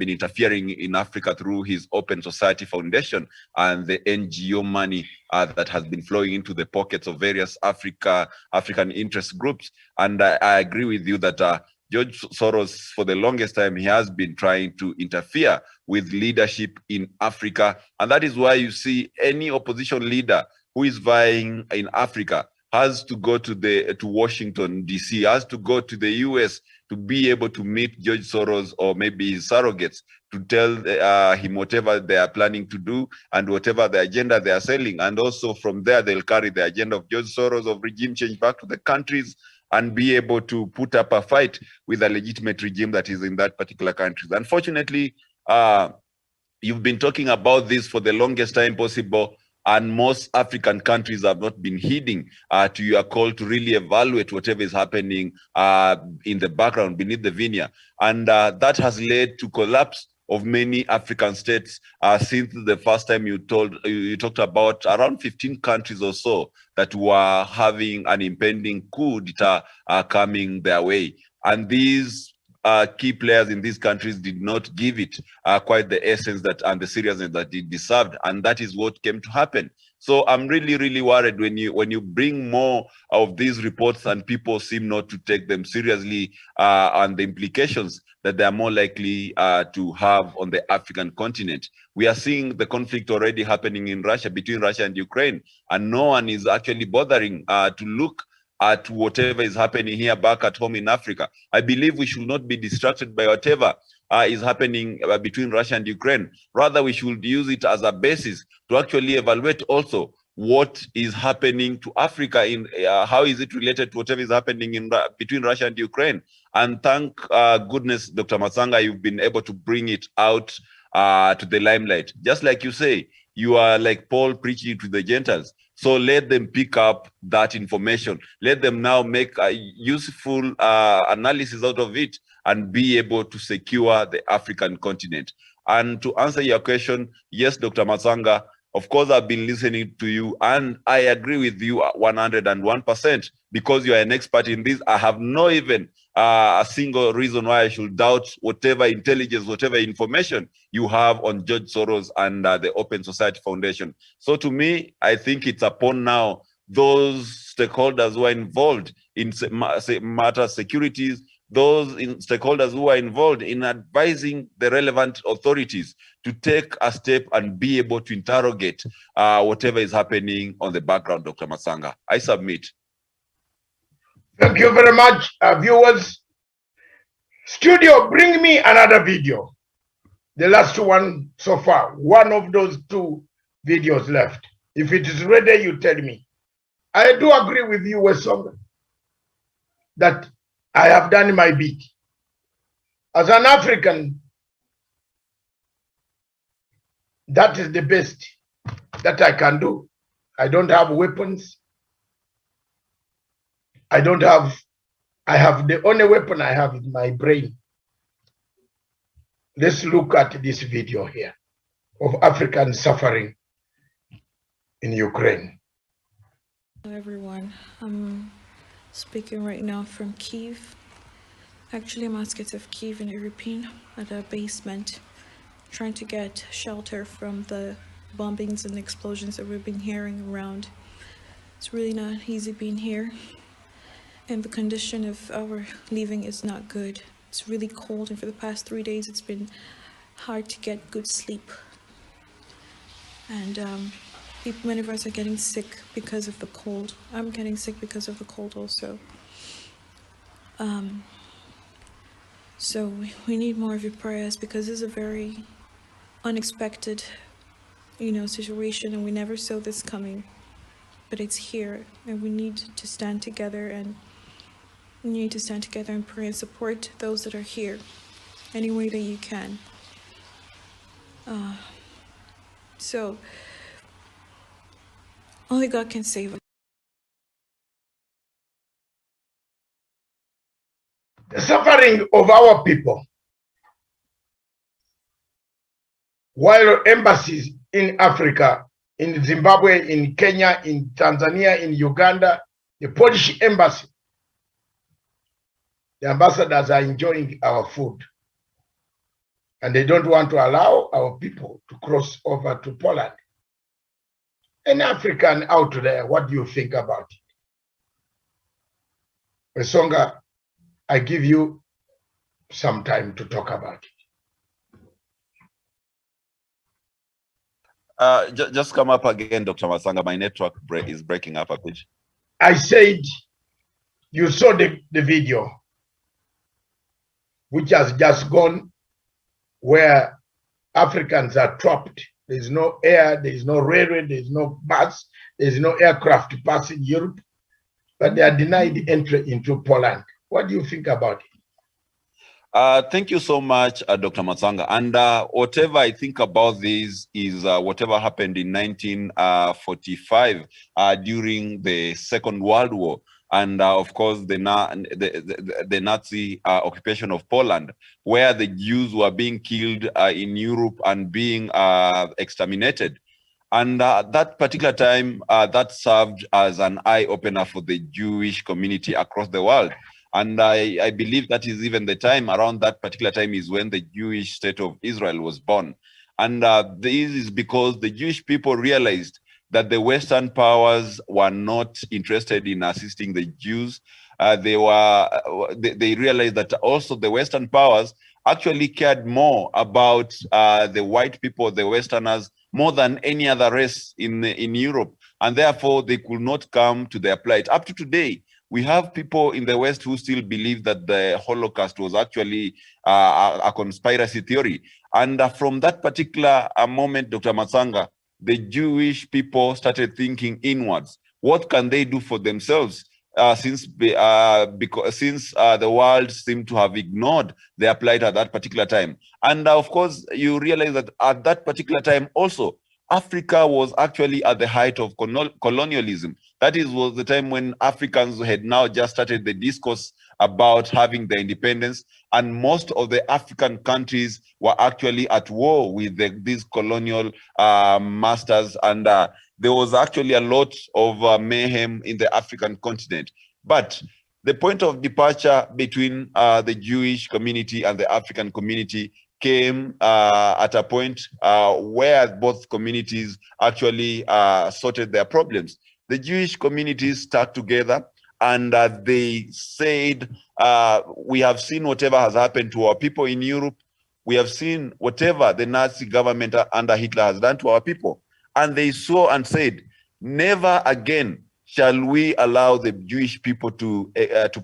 interfering in Africa through his Open Society Foundation and the NGO money that has been flowing into the pockets of various African interest groups. And I agree with you that George Soros, for the longest time, he has been trying to interfere with leadership in Africa. And that is why you see any opposition leader who is vying in Africa has to go to Washington, D.C., has to go to the U.S. to be able to meet George Soros or maybe his surrogates to tell him whatever they are planning to do and whatever the agenda they are selling. And also from there, they'll carry the agenda of George Soros of regime change back to the countries and be able to put up a fight with a legitimate regime that is in that particular country. Unfortunately, you've been talking about this for the longest time possible, and most African countries have not been heeding to your call to really evaluate whatever is happening in the background beneath the veneer. And that has led to collapse of many African states since the first time you talked about around 15 countries or so that were having an impending coup d'etat coming their way. And these key players in these countries did not give it quite the essence and the seriousness that it deserved, and that is what came to happen. So I'm really, really worried when you bring more of these reports and people seem not to take them seriously and the implications that they are more likely to have on the African continent. We are seeing the conflict already happening in Russia, between Russia and Ukraine, and no one is actually bothering to look at whatever is happening here back at home in Africa. I believe we should not be distracted by whatever is happening between Russia and Ukraine. Rather, we should use it as a basis to actually evaluate also what is happening to Africa, in how is it related to whatever is happening in between Russia and Ukraine. And thank goodness, Dr. Matsanga, you've been able to bring it out to the limelight. Just like you say, you are like Paul preaching to the Gentiles. So let them pick up that information. Let them now make a useful analysis out of it and be able to secure the African continent. And to answer your question, yes, Dr. Matsanga, of course, I've been listening to you, and I agree with you 101%. Because you are an expert in this, I have no even a single reason why I should doubt whatever intelligence, whatever information you have on George Soros and the Open Society Foundation. So to me, I think it's upon now those stakeholders who are involved in matter securities, those stakeholders who are involved in advising the relevant authorities to take a step and be able to interrogate whatever is happening on the background, Dr. Matsanga. I submit. Thank you very much, viewers. Studio, bring me another video. The last one so far. One of those two videos left. If it is ready, you tell me. I do agree with you, Wesonga, that I have done my bit. As an African, that is the best that I can do. I don't have weapons. I have the only weapon I have is my brain. Let's look at this video here of Africans suffering in Ukraine. Hello everyone, I'm speaking right now from Kyiv. Actually, I'm outskirts of Kyiv in Irpin at a basement, trying to get shelter from the bombings and explosions that we've been hearing around. It's really not easy being here, and the condition of our living is not good. It's really cold, and for the past 3 days it's been hard to get good sleep. And many of us are getting sick because of the cold. I'm getting sick because of the cold also. So we need more of your prayers, because this is a very unexpected, situation, and we never saw this coming. But it's here, and we need to stand together, and we need to stand together and pray and support those that are here any way that you can. So only God can save us. The suffering of our people, while embassies in Africa, in Zimbabwe, in Kenya, in Tanzania, in Uganda, the Polish embassy, the ambassadors are enjoying our food. And they don't want to allow our people to cross over to Poland. An African out there, what do you think about it? Wesonga, I give you some time to talk about it. Just come up again, Dr. Masanga. My network is breaking up a bit. I said you saw the video, which has just gone, where Africans are trapped. There's no air, there's no railway, there's no bus, there's no aircraft passing Europe, but they are denied entry into Poland. What do you think about it? Thank you so much, Dr. Matsanga. And whatever I think about this is whatever happened in 1945 during the Second World War. And of course, the Nazi occupation of Poland, where the Jews were being killed in Europe and being exterminated. And that particular time, that served as an eye-opener for the Jewish community across the world. And I believe that is even the time, around that particular time is when the Jewish state of Israel was born. And this is because the Jewish people realized that the Western powers were not interested in assisting the Jews. They realized that also the Western powers actually cared more about the white people, the Westerners, more than any other race in Europe. And therefore, they could not come to their plight. Up to today, we have people in the West who still believe that the Holocaust was actually a conspiracy theory. And from that particular moment, Dr. Matsanga, the Jewish people started thinking inwards. What can they do for themselves? Since the world seemed to have ignored their plight at that particular time. And of course, you realize that at that particular time also, Africa was actually at the height of colonialism. That was the time when Africans had now just started the discourse about having their independence, and most of the African countries were actually at war with these colonial masters, and there was actually a lot of mayhem in the African continent. But the point of departure between the Jewish community and the African community came at a point where both communities actually sorted their problems. The Jewish communities stuck together, and they said, we have seen whatever has happened to our people in Europe. We have seen whatever the Nazi government under Hitler has done to our people. And they saw and said, never again shall we allow the Jewish people to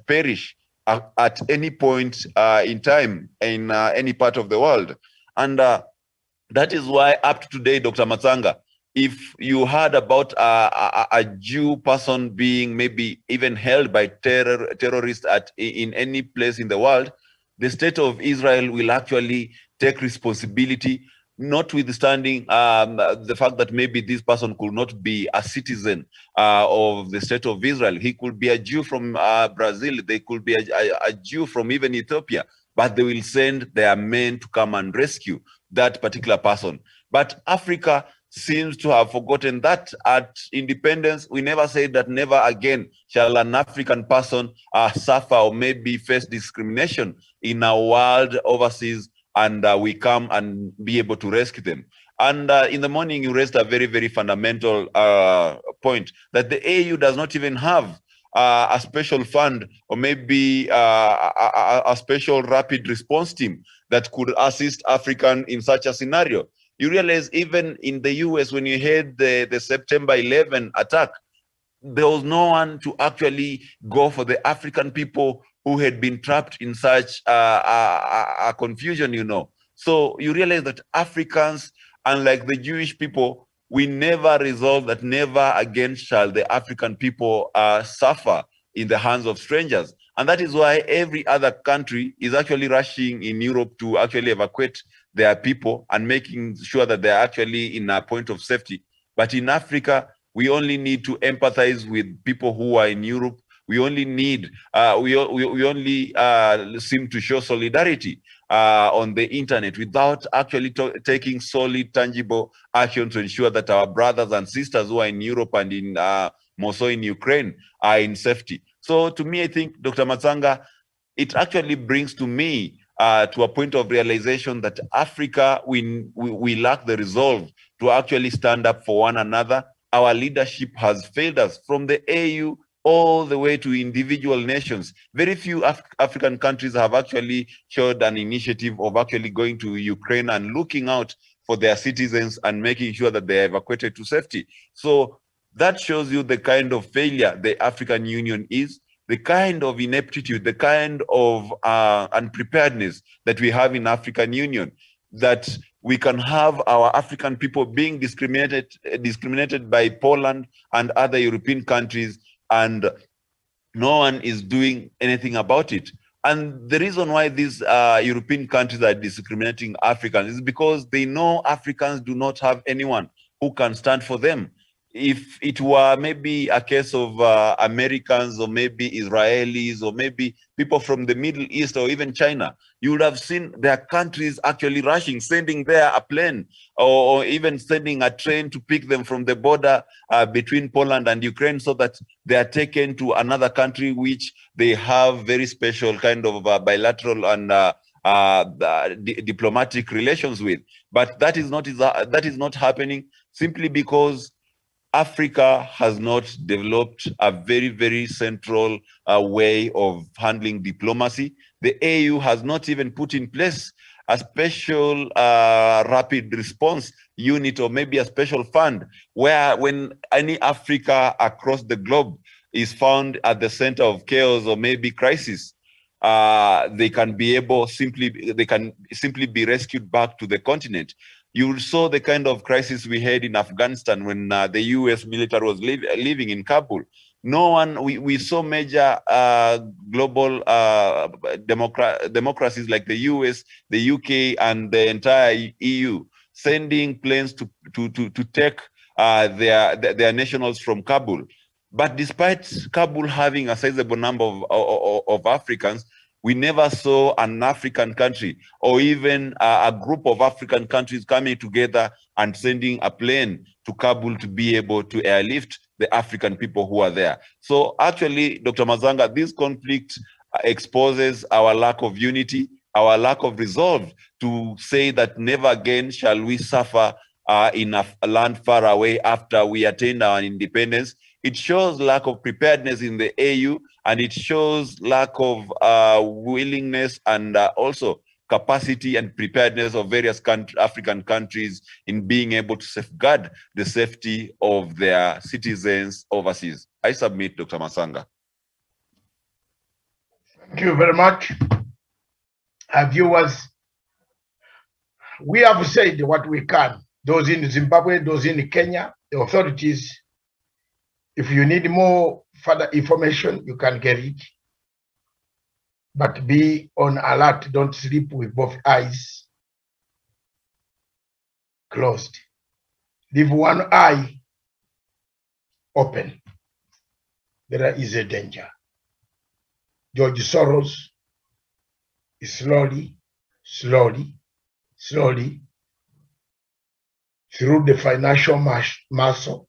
perish at any point in time in any part of the world. And that is why up to today, Dr. Matsanga, if you heard about a Jew person being maybe even held by terrorists in any place in the world, the state of Israel will actually take responsibility, notwithstanding the fact that maybe this person could not be a citizen of the state of Israel. He could be a Jew from Brazil. They could be a Jew from even Ethiopia, but they will send their men to come and rescue that particular person. But Africa seems to have forgotten that. At independence, we never said that never again shall an African person suffer or maybe face discrimination in our world overseas, and we come and be able to rescue them. And in the morning, you raised a very, very fundamental point that the AU does not even have a special fund or maybe a special rapid response team that could assist African in such a scenario. You realize even in the US, when you had the September 11 attack, there was no one to actually go for the African people who had been trapped in such a confusion, you know. So you realize that Africans, unlike the Jewish people, we never resolved that never again shall the African people suffer in the hands of strangers. And that is why every other country is actually rushing in Europe to actually evacuate their people and making sure that they're actually in a point of safety. But in Africa, we only need to empathize with people who are in Europe. We only need, we only seem to show solidarity on the internet without actually taking solid, tangible action to ensure that our brothers and sisters who are in Europe and in more so in Ukraine are in safety. So to me, I think, Dr. Matsanga, it actually brings to me to a point of realization that Africa, we lack the resolve to actually stand up for one another. Our leadership has failed us from the AU all the way to individual nations. Very few African countries have actually showed an initiative of actually going to Ukraine and looking out for their citizens and making sure that they are evacuated to safety. So that shows you the kind of failure the African Union is, the kind of ineptitude, the kind of unpreparedness that we have in African Union, that we can have our African people being discriminated by Poland and other European countries, and no one is doing anything about it. And the reason why these European countries are discriminating Africans is because they know Africans do not have anyone who can stand for them. If it were maybe a case of Americans or maybe Israelis or maybe people from the Middle East or even China, you would have seen their countries actually rushing, sending there a plane or even sending a train to pick them from the border between Poland and Ukraine so that they are taken to another country which they have very special kind of bilateral and diplomatic relations with. But that is not happening simply because Africa has not developed a very, very central way of handling diplomacy. The AU has not even put in place a special rapid response unit or maybe a special fund where when any Africa across the globe is found at the center of chaos or maybe crisis, they can simply be rescued back to the continent. You saw the kind of crisis we had in Afghanistan when the US military was living in Kabul. No one, we saw major global democracies like the US, the UK, and the entire EU sending planes to take their nationals from Kabul. But despite Kabul having a sizable number of Africans, we never saw an African country or even a group of African countries coming together and sending a plane to Kabul to be able to airlift the African people who are there. So actually, Dr. Mazanga, this conflict exposes our lack of unity, our lack of resolve to say that never again shall we suffer in a land far away after we attained our independence. It shows lack of preparedness in the AU, and it shows lack of willingness and also capacity and preparedness of various African countries in being able to safeguard the safety of their citizens overseas. I submit, Dr. Masanga. Thank you very much. Viewers, we have said what we can. Those in Zimbabwe, those in Kenya, the authorities, if you need more further information, you can get it. But be on alert. Don't sleep with both eyes closed. Leave one eye open. There is a danger. George Soros is slowly, through the financial muscle,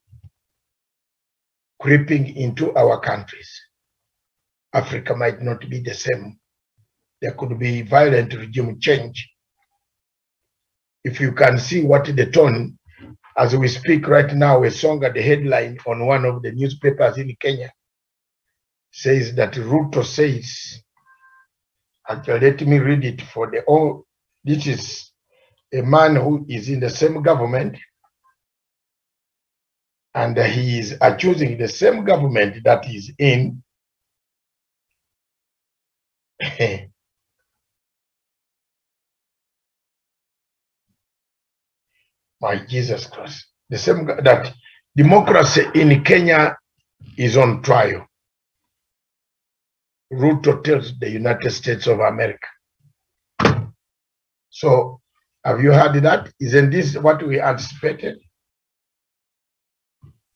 creeping into our countries. Africa might not be the same. There could be violent regime change. If you can see what the tone, as we speak right now, a song at the headline on one of the newspapers in Kenya says that Ruto says, actually let me read it for the all. This is a man who is in the same government, and he is accusing the same government that is in my Jesus Christ, the same that democracy in Kenya is on trial. Ruto tells the United States of America. So have you heard that? Isn't this what we anticipated?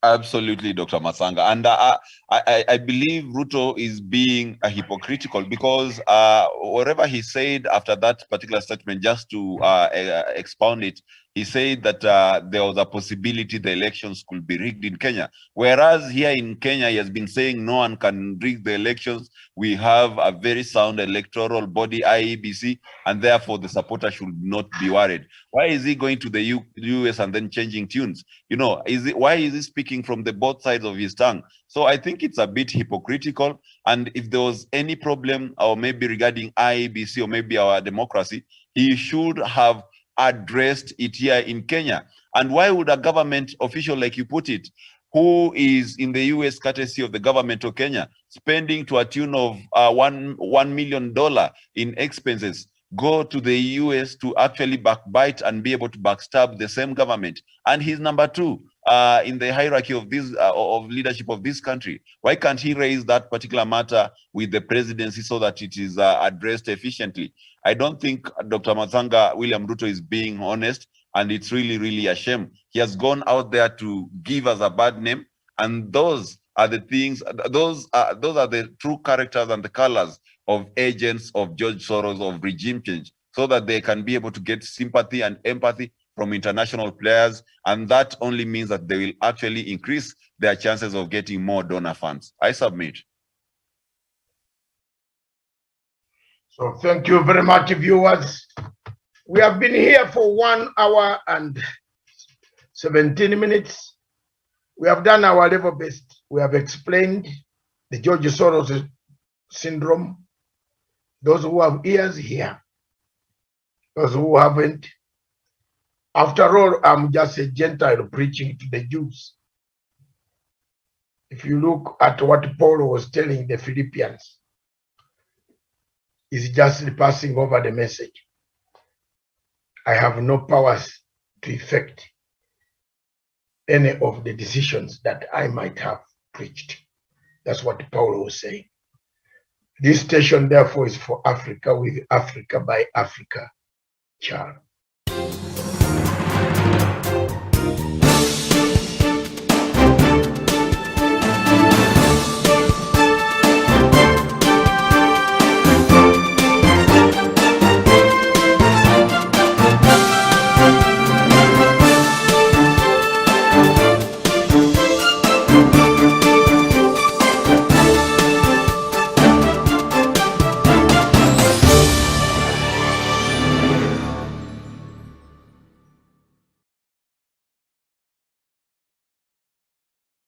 Absolutely, Dr. Masanga. And I believe Ruto is being hypocritical because whatever he said after that particular statement, just to expound it, he said that there was a possibility the elections could be rigged in Kenya. Whereas here in Kenya, he has been saying no one can rig the elections. We have a very sound electoral body, IEBC, and therefore the supporter should not be worried. Why is he going to the US and then changing tunes? You know, why is he speaking from the both sides of his tongue? So I think it's a bit hypocritical. And if there was any problem, or maybe regarding IEBC or maybe our democracy, he should have addressed it here in Kenya. And why would a government official, like you put it, who is in the US courtesy of the government of Kenya, spending to a tune of $1 million in expenses, go to the US to actually backbite and be able to backstab the same government? And he's number two in the hierarchy of this of leadership of this country. Why can't he raise that particular matter with the presidency so that it is addressed efficiently? I don't think Dr. Masanga William Ruto is being honest, and it's really, really a shame. He has gone out there to give us a bad name, and those are the things, those are the true characters and the colors of agents of George Soros, of regime change, so that they can be able to get sympathy and empathy from international players, and that only means that they will actually increase their chances of getting more donor funds. I submit. So thank you very much, viewers. We have been here for 1 hour and 17 minutes. We have done our level best. We have explained the George Soros syndrome. Those who have ears hear. Those who haven't. After all, I'm just a Gentile preaching to the Jews. If you look at what Paul was telling the Philippians, he's just passing over the message. I have no powers to effect any of the decisions that I might have preached. That's what Paul was saying. This station, therefore, is for Africa, with Africa by Africa child.